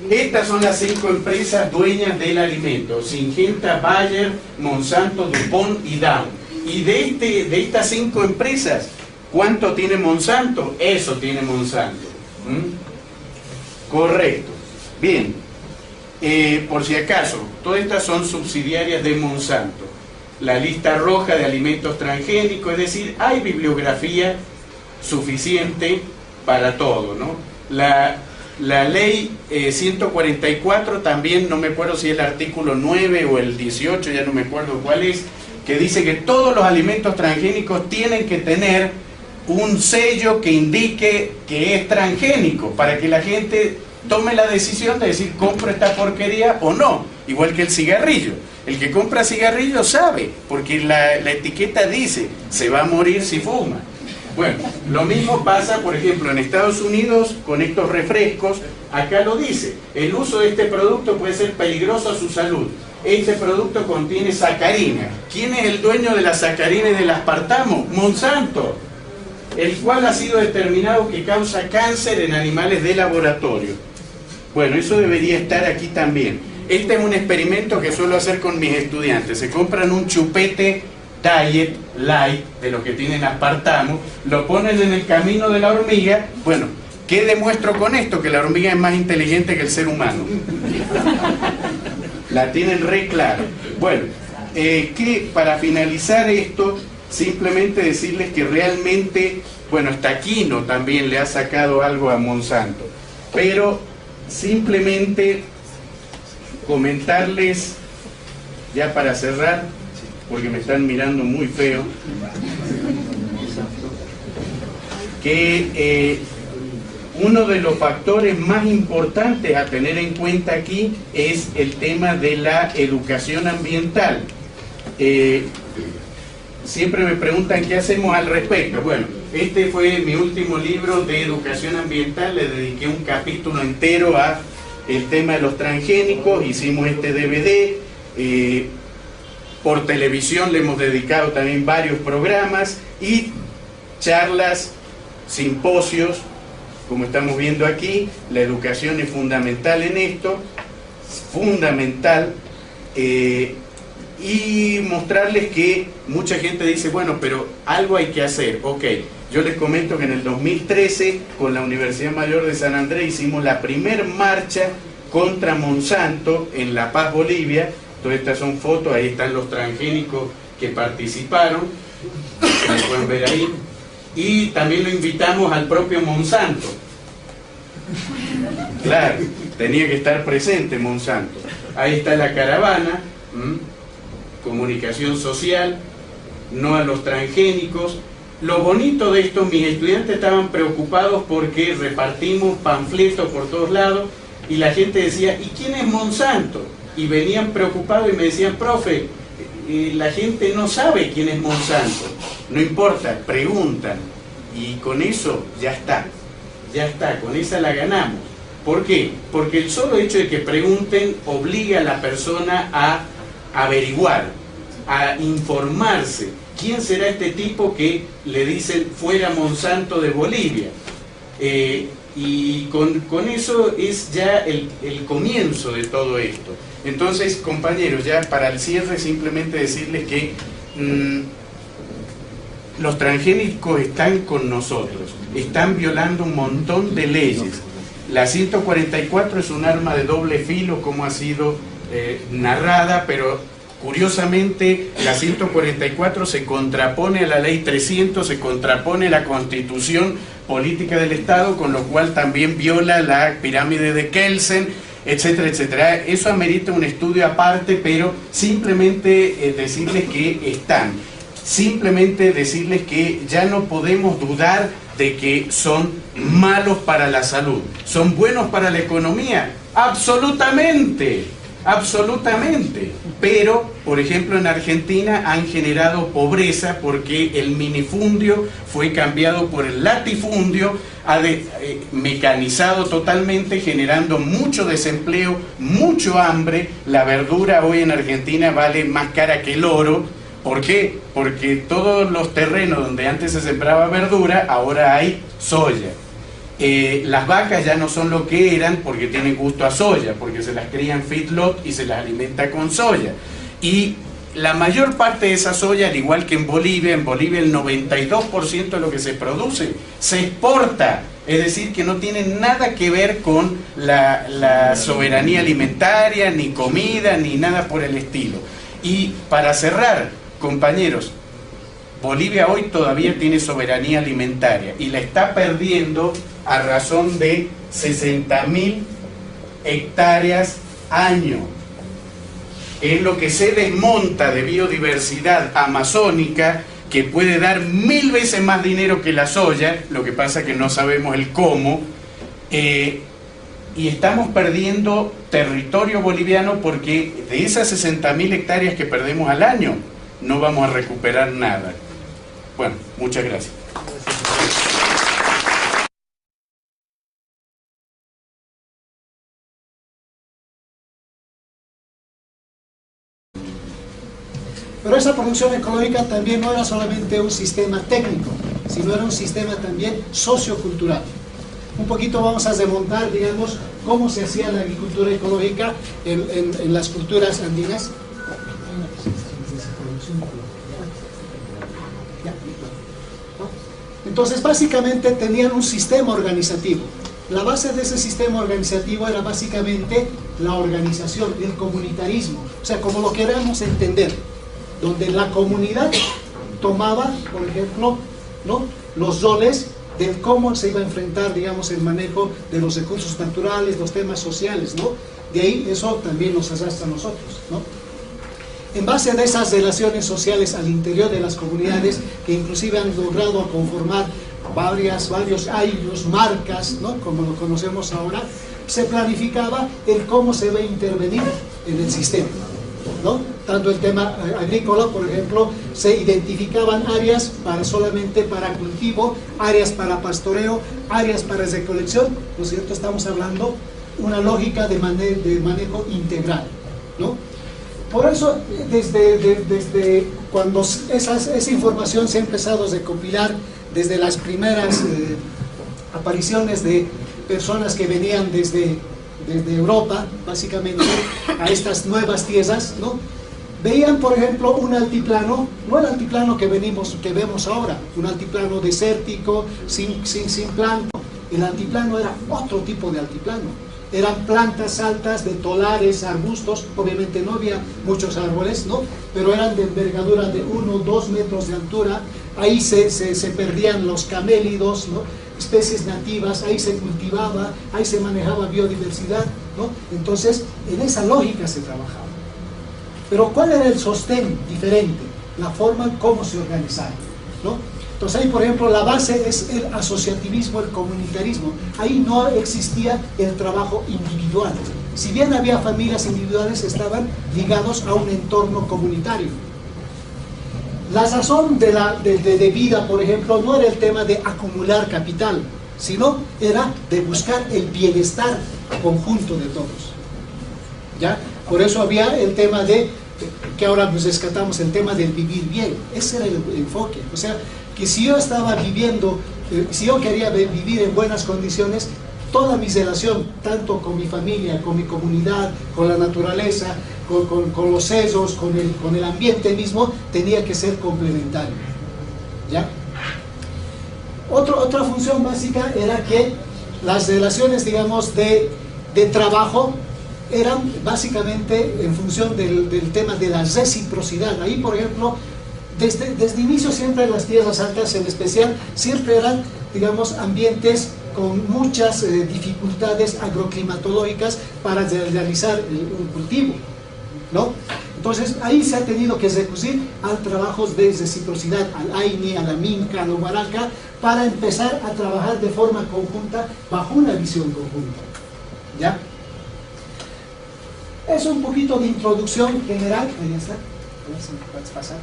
Estas son las 5 empresas dueñas del alimento: Syngenta, Bayer, Monsanto, DuPont y Dow. Y de estas 5 empresas, ¿cuánto tiene Monsanto? Eso tiene Monsanto. Correcto. Bien. Por si acaso, todas estas son subsidiarias de Monsanto. La lista roja de alimentos transgénicos, es decir, hay bibliografía suficiente para todo, ¿no? La ley 144 también, no me acuerdo si es el artículo 9 o el 18, ya no me acuerdo cuál es, que dice que todos los alimentos transgénicos tienen que tener un sello que indique que es transgénico, para que la gente tome la decisión de decir: compro esta porquería o no. Igual que el cigarrillo. El que compra cigarrillo sabe, porque la etiqueta dice: se va a morir si fuma. Bueno, lo mismo pasa, por ejemplo, en Estados Unidos con estos refrescos. acá lo dice, el uso de este producto puede ser peligroso a su salud. Este producto contiene sacarina. ¿Quién es el dueño de la sacarina y del aspartamo? Monsanto, el cual ha sido determinado que causa cáncer en animales de laboratorio. Bueno, eso debería estar aquí también. Este es un experimento que suelo hacer con mis estudiantes. Se compran un chupete Diet Light, de los que tienen aspartamo, lo ponen en el camino de la hormiga. Bueno, ¿qué demuestro con esto? Que la hormiga es más inteligente que el ser humano. La tienen re clara. Bueno, que para finalizar esto, simplemente decirles que realmente, bueno, hasta Aquino también le ha sacado algo a Monsanto, pero simplemente comentarles, ya para cerrar, porque me están mirando muy feo, que uno de los factores más importantes a tener en cuenta aquí es el tema de la educación ambiental. Siempre me preguntan qué hacemos al respecto. Bueno, este fue mi último libro de educación ambiental, le dediqué un capítulo entero a el tema de los transgénicos, hicimos este DVD, por televisión le hemos dedicado también varios programas y charlas, simposios, como estamos viendo aquí. La educación es fundamental en esto, fundamental, y mostrarles que mucha gente dice, bueno, pero algo hay que hacer. Ok, yo les comento que en el 2013 con la Universidad Mayor de San Andrés hicimos la primer marcha contra Monsanto en La Paz, Bolivia. Todas estas son fotos, ahí están los transgénicos que participaron, lo pueden ver ahí. Y también lo invitamos al propio Monsanto. Claro, tenía que estar presente Monsanto. Ahí está la caravana, comunicación social, no a los transgénicos. Lo bonito de esto, mis estudiantes estaban preocupados porque repartimos panfletos por todos lados y la gente decía, ¿y quién es Monsanto? Y venían preocupados y me decían, profe, la gente no sabe quién es Monsanto. No importa, preguntan. Y con eso ya está, con esa la ganamos. ¿Por qué? Porque el solo hecho de que pregunten obliga a la persona a averiguar, a informarse. ¿Quién será este tipo que le dicen fuera Monsanto de Bolivia? Y con eso es ya el comienzo de todo esto. Entonces, compañeros, ya para el cierre simplemente decirles que los transgénicos están con nosotros, están violando un montón de leyes. La 144 es un arma de doble filo, como ha sido narrada, pero curiosamente la 144 se contrapone a la ley 300, se contrapone a la Constitución Política del Estado, con lo cual también viola la pirámide de Kelsen, etcétera, etcétera. Eso amerita un estudio aparte, pero simplemente decirles que están. Simplemente decirles que ya no podemos dudar de que son malos para la salud. ¿Son buenos para la economía? Absolutamente, absolutamente. Pero, por ejemplo, en Argentina han generado pobreza porque el minifundio fue cambiado por el latifundio, mecanizado totalmente, generando mucho desempleo, mucho hambre. La verdura hoy en Argentina vale más cara que el oro. ¿Por qué? Porque todos los terrenos donde antes se sembraba verdura, ahora hay soya. Las vacas ya no son lo que eran porque tienen gusto a soya, porque se las crían feedlot y se las alimenta con soya. Y la mayor parte de esa soya, al igual que en Bolivia el 92% de lo que se produce se exporta. Es decir, que no tiene nada que ver con la soberanía alimentaria, ni comida, ni nada por el estilo. Y para cerrar, compañeros, Bolivia hoy todavía tiene soberanía alimentaria y la está perdiendo a razón de 60.000 hectáreas año. Es lo que se desmonta de biodiversidad amazónica, que puede dar 1000 veces más dinero que la soya, lo que pasa que no sabemos el cómo, y estamos perdiendo territorio boliviano porque de esas 60.000 hectáreas que perdemos al año, no vamos a recuperar nada. Bueno, muchas gracias. Pero esa producción ecológica también no era solamente un sistema técnico, sino era un sistema también sociocultural. Un poquito vamos a remontar, digamos, cómo se hacía la agricultura ecológica en las culturas andinas. Entonces, básicamente tenían un sistema organizativo. La base de ese sistema organizativo era básicamente la organización, el comunitarismo, o sea, como lo queramos entender, donde la comunidad tomaba, por ejemplo, ¿no?, los roles de cómo se iba a enfrentar, digamos, el manejo de los recursos naturales, los temas sociales, ¿no? De ahí eso también nos arrastra a nosotros, ¿no? En base a esas relaciones sociales al interior de las comunidades, que inclusive han logrado conformar varios ayllos, marcas, ¿no?, como lo conocemos ahora, se planificaba el cómo se va a intervenir en el sistema, ¿no? Tanto el tema agrícola, por ejemplo, se identificaban áreas solamente para cultivo, áreas para pastoreo, áreas para recolección, ¿no es cierto? Estamos hablando una lógica de manejo integral, ¿no? Por eso, desde cuando esa información se ha empezado a recopilar, desde las primeras apariciones de personas que venían desde Europa, básicamente, a estas nuevas tierras, ¿no?, veían, por ejemplo, un altiplano, no el altiplano que vemos ahora, un altiplano desértico, sin plano. El altiplano era otro tipo de altiplano. Eran plantas altas de tolares, arbustos, obviamente no había muchos árboles, ¿no?, pero eran de envergadura de 1 o 2 metros de altura. Ahí se perdían los camélidos, ¿no?, especies nativas, ahí se cultivaba, ahí se manejaba biodiversidad, ¿no? Entonces, en esa lógica se trabajaba. Pero ¿cuál era el sostén diferente? La forma en cómo se organizaba, ¿no? Entonces ahí, por ejemplo, la base es el asociativismo, el comunitarismo. Ahí no existía el trabajo individual. Si bien había familias individuales, estaban ligados a un entorno comunitario. La razón de vida, por ejemplo, no era el tema de acumular capital, sino era de buscar el bienestar conjunto de todos, ¿ya? Por eso había el tema que ahora nos rescatamos, el tema del vivir bien. Ese era el enfoque. O sea, que si yo estaba viviendo, si yo quería vivir en buenas condiciones, toda mi relación, tanto con mi familia, con mi comunidad, con la naturaleza, con los sesos, con el ambiente mismo, tenía que ser complementario, ¿ya? Otra función básica era que las relaciones, digamos, de trabajo eran básicamente en función del tema de la reciprocidad. Ahí, por ejemplo, desde inicio siempre las tierras altas en especial, siempre eran, digamos, ambientes con muchas dificultades agroclimatológicas para realizar un cultivo, ¿no? Entonces ahí se ha tenido que recurrir a trabajos de reciprocidad, al AINI, a la MINCA, a la Huaraca, para empezar a trabajar de forma conjunta bajo una visión conjunta, ¿ya? Es un poquito de introducción general. Ahí está. A ver si me puedes pasar.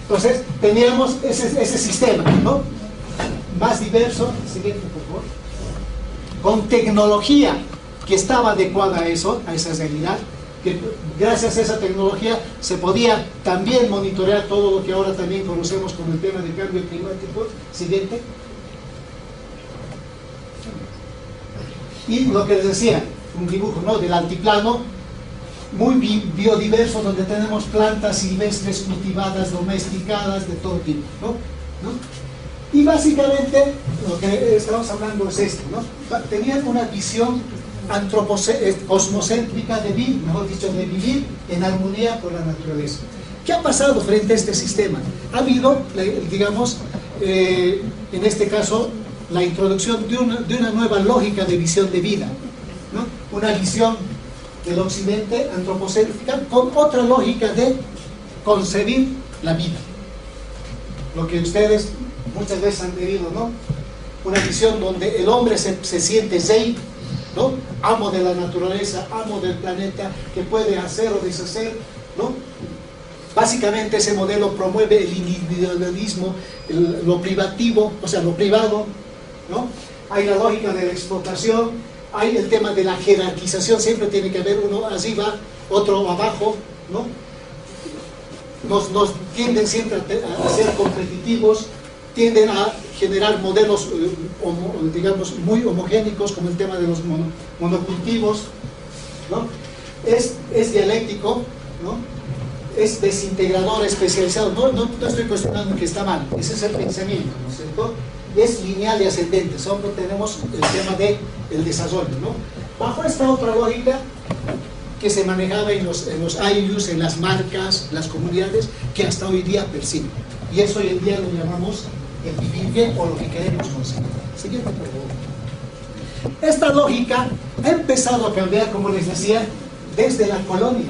Entonces teníamos ese sistema, ¿no?, más diverso. Siguiente, por favor. Con tecnología que estaba adecuada a eso, a esa realidad, que gracias a esa tecnología se podía también monitorear todo lo que ahora también conocemos como el tema del cambio climático. Siguiente. Y lo que les decía, un dibujo, ¿no?, del altiplano muy biodiverso, donde tenemos plantas silvestres cultivadas, domesticadas, de todo tipo, ¿no? Y básicamente lo que estamos hablando es esto, ¿no? Tenían una visión cosmocéntrica de vivir, mejor dicho, de vivir en armonía con la naturaleza. ¿Qué ha pasado frente a este sistema? Ha habido, digamos, en este caso, la introducción de una nueva lógica de visión de vida, ¿no? Una visión del occidente antropocéntrica con otra lógica de concebir la vida. Lo que ustedes muchas veces han tenido, ¿no? Una visión donde el hombre se siente rey, ¿no?, amo de la naturaleza, amo del planeta, que puede hacer o deshacer, ¿no? Básicamente ese modelo promueve el individualismo, lo privativo, o sea, lo privado, ¿no? Hay la lógica de la explotación, hay el tema de la jerarquización, siempre tiene que haber uno arriba, otro abajo, ¿no? nos tienden siempre a ser competitivos, tienden a generar modelos, digamos, muy homogéneos, como el tema de los monocultivos, ¿no? Es dialéctico, ¿no? Es desintegrador, especializado. No estoy cuestionando que está mal, ese es el pensamiento, ¿no es cierto? Es lineal y ascendente, solo tenemos el tema del desarrollo, ¿no? Bajo esta otra lógica que se manejaba en los IUs, en las marcas, las comunidades, que hasta hoy día persiguen. Y eso hoy en día lo llamamos el vivir bien o lo que queremos conseguir. Siguiente pregunta. Esta lógica ha empezado a cambiar, como les decía, desde la colonia.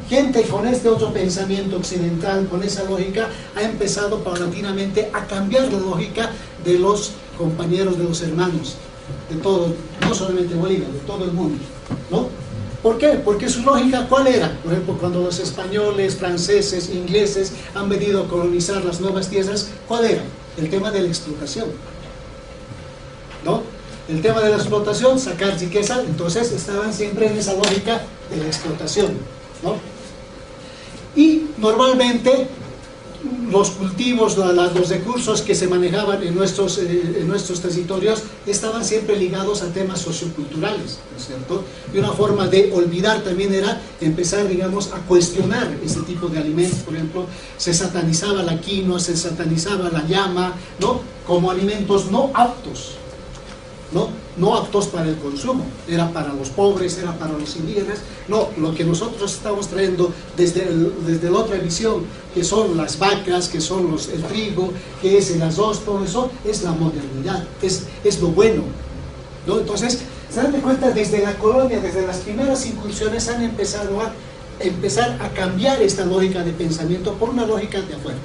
Gente con este otro pensamiento occidental, con esa lógica, ha empezado paulatinamente a cambiar la lógica de los compañeros, de los hermanos, de todo, no solamente Bolivia, de todo el mundo, ¿no? ¿Por qué? Porque su lógica, ¿cuál era? Por ejemplo, cuando los españoles, franceses, ingleses han venido a colonizar las nuevas tierras, ¿cuál era? El tema de la explotación, ¿no? El tema de la explotación, sacar riqueza, entonces estaban siempre en esa lógica de la explotación, ¿no? Y normalmente los cultivos, los recursos que se manejaban en nuestros territorios estaban siempre ligados a temas socioculturales, ¿no es cierto? Y una forma de olvidar también era empezar, digamos, a cuestionar ese tipo de alimentos. Por ejemplo, se satanizaba la quinoa, se satanizaba la llama, ¿no? Como alimentos no aptos, no aptos para el consumo, era para los pobres, era para los indígenas. No, lo que nosotros estamos trayendo desde la otra visión, que son las vacas, que son el trigo, que es el arroz, todo eso es la modernidad, es lo bueno, ¿no? Entonces, se dan cuenta, desde la colonia, desde las primeras incursiones han empezado a cambiar esta lógica de pensamiento por una lógica de afuera.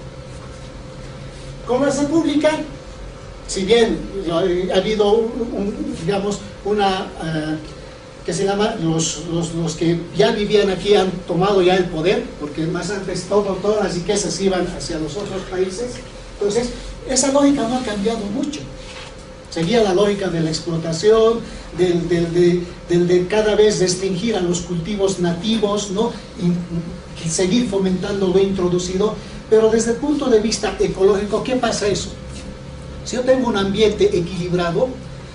Con la República, si bien ha habido digamos, que se llama, los que ya vivían aquí han tomado ya el poder, porque más antes todas las riquezas iban hacia los otros países. Entonces, esa lógica no ha cambiado mucho. Seguía la lógica de la explotación, de cada vez restringir a los cultivos nativos, ¿no? Y seguir fomentando lo introducido. Pero desde el punto de vista ecológico, ¿qué pasa eso? Si yo tengo un ambiente equilibrado,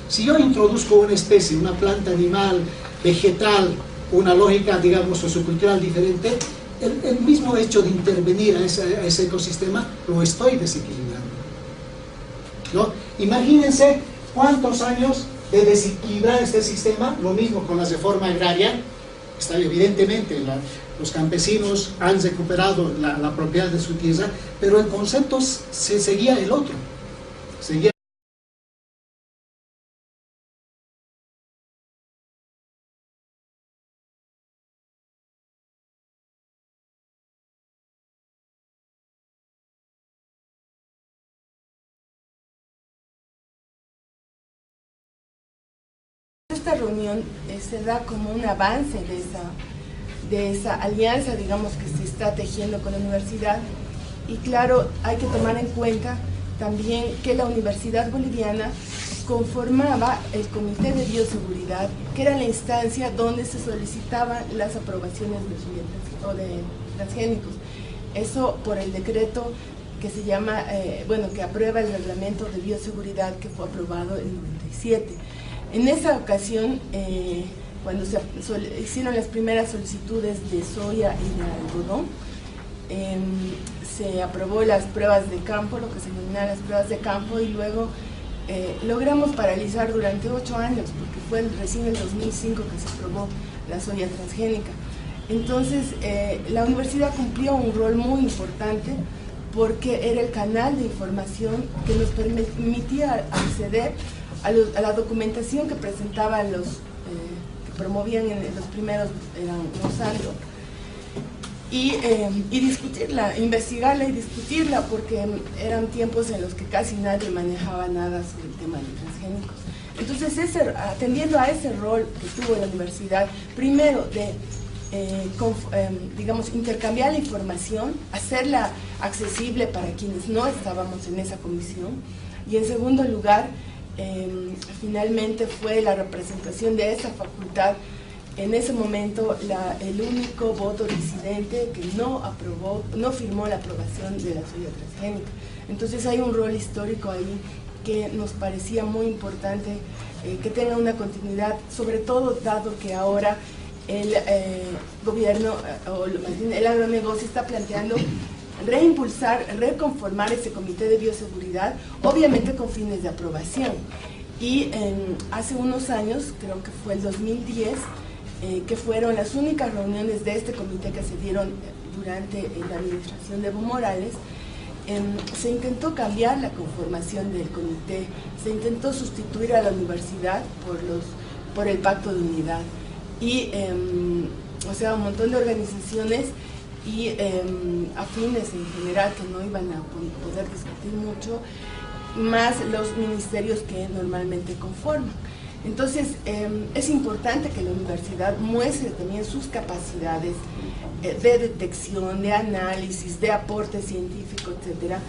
si yo introduzco una especie, una planta animal, vegetal, una lógica, digamos, sociocultural diferente, el mismo hecho de intervenir a ese ecosistema, lo estoy desequilibrando, ¿no? Imagínense cuántos años de desequilibrar este sistema. Lo mismo con la reforma agraria. Evidentemente, los campesinos han recuperado la propiedad de su tierra, pero el concepto se seguía el otro. Seguía. Esta reunión se da como un avance de esa alianza, digamos, que se está tejiendo con la universidad. Y claro, hay que tomar en cuenta también que la Universidad Boliviana conformaba el Comité de Bioseguridad, que era la instancia donde se solicitaban las aprobaciones de transgénicos. Eso por el decreto que se llama, que aprueba el reglamento de bioseguridad, que fue aprobado en 97. En esa ocasión, cuando se hicieron las primeras solicitudes de soya y de algodón, se aprobó las pruebas de campo, lo que se denominan las pruebas de campo, y luego logramos paralizar durante 8 años, porque fue recién en el 2005 que se aprobó la soya transgénica. Entonces, la universidad cumplió un rol muy importante, porque era el canal de información que nos permitía acceder a la documentación que presentaban los que promovían los primeros, eran Monsanto, y discutirla, investigarla y discutirla, porque eran tiempos en los que casi nadie manejaba nada sobre el tema de transgénicos. Entonces, atendiendo a ese rol que tuvo la universidad, primero de digamos, intercambiar la información, hacerla accesible para quienes no estábamos en esa comisión, y en segundo lugar, finalmente fue la representación de esa facultad en ese momento el único voto disidente que no firmó la aprobación de la soya transgénica. Entonces hay un rol histórico ahí que nos parecía muy importante que tenga una continuidad, sobre todo dado que ahora el gobierno, o más bien el agronegocio está planteando reimpulsar, reconformar ese comité de bioseguridad, obviamente con fines de aprobación. Y hace unos años, creo que fue el 2010, que fueron las únicas reuniones de este comité que se dieron durante la administración de Evo Morales, se intentó cambiar la conformación del comité, se intentó sustituir a la universidad por el Pacto de Unidad. Y, o sea, un montón de organizaciones y afines en general que no iban a poder discutir mucho, más los ministerios que normalmente conforman. Entonces, es importante que la universidad muestre también sus capacidades de detección, de análisis, de aporte científico, etcétera,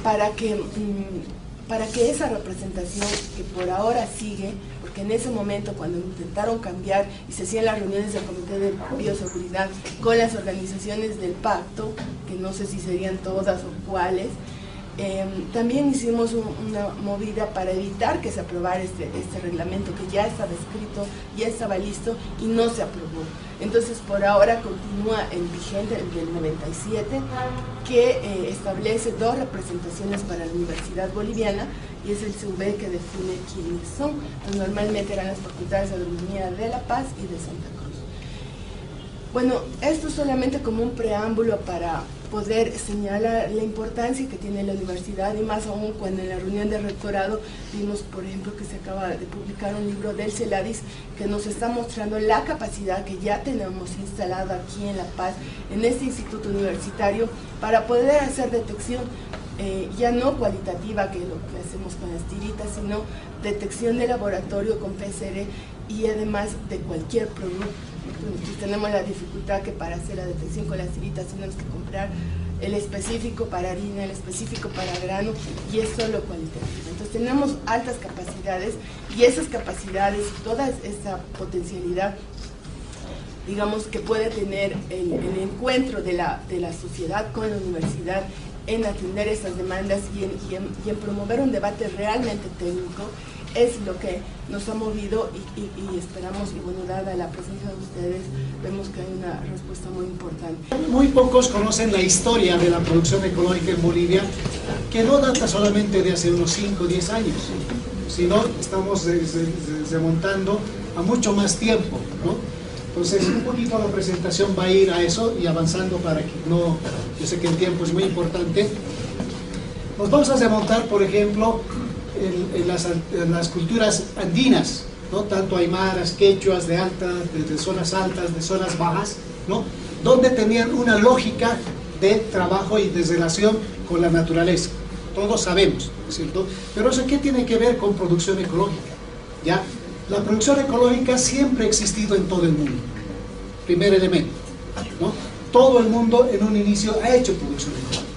para que esa representación que por ahora sigue, porque en ese momento cuando intentaron cambiar y se hacían las reuniones del Comité de Bioseguridad con las organizaciones del pacto, que no sé si serían todas o cuáles, también hicimos una movida para evitar que se aprobara este reglamento que ya estaba escrito, ya estaba listo y no se aprobó. Entonces por ahora continúa el vigente, el del 97, que establece 2 representaciones para la Universidad Boliviana y es el CUB que define quiénes son. Entonces, normalmente eran las facultades de Agronomía de La Paz y de Santa Cruz. Bueno, esto solamente como un preámbulo para poder señalar la importancia que tiene la universidad y más aún cuando en la reunión de rectorado vimos, por ejemplo, que se acaba de publicar un libro del CELADIS que nos está mostrando la capacidad que ya tenemos instalada aquí en La Paz, en este instituto universitario, para poder hacer detección ya no cualitativa, que es lo que hacemos con las tiritas, sino detección de laboratorio con PCR y además de cualquier producto. Entonces, tenemos la dificultad que para hacer la detección con las tiritas tenemos que comprar el específico para harina, el específico para grano, y es solo cualitativo. Entonces tenemos altas capacidades y esas capacidades, toda esa potencialidad, digamos, que puede tener el encuentro de la sociedad con la universidad en atender esas demandas y en promover un debate realmente técnico, es lo que nos ha movido y esperamos, y bueno, dada la presencia de ustedes, vemos que hay una respuesta muy importante. Muy pocos conocen la historia de la producción ecológica en Bolivia, que no data solamente de hace unos 5 o 10 años, sino estamos remontando a mucho más tiempo, ¿no? Entonces, un poquito la presentación va a ir a eso y avanzando para que no, yo sé que el tiempo es muy importante. Nos vamos a remontar, por ejemplo, en las culturas andinas, ¿no? Tanto aymaras, quechuas, de zonas altas, de zonas bajas, ¿no? Donde tenían una lógica de trabajo y de relación con la naturaleza. Todos sabemos, ¿no es cierto? Pero eso, ¿qué tiene que ver con producción ecológica? ¿Ya? La producción ecológica siempre ha existido en todo el mundo. Primer elemento, ¿no? Todo el mundo en un inicio ha hecho producción ecológica.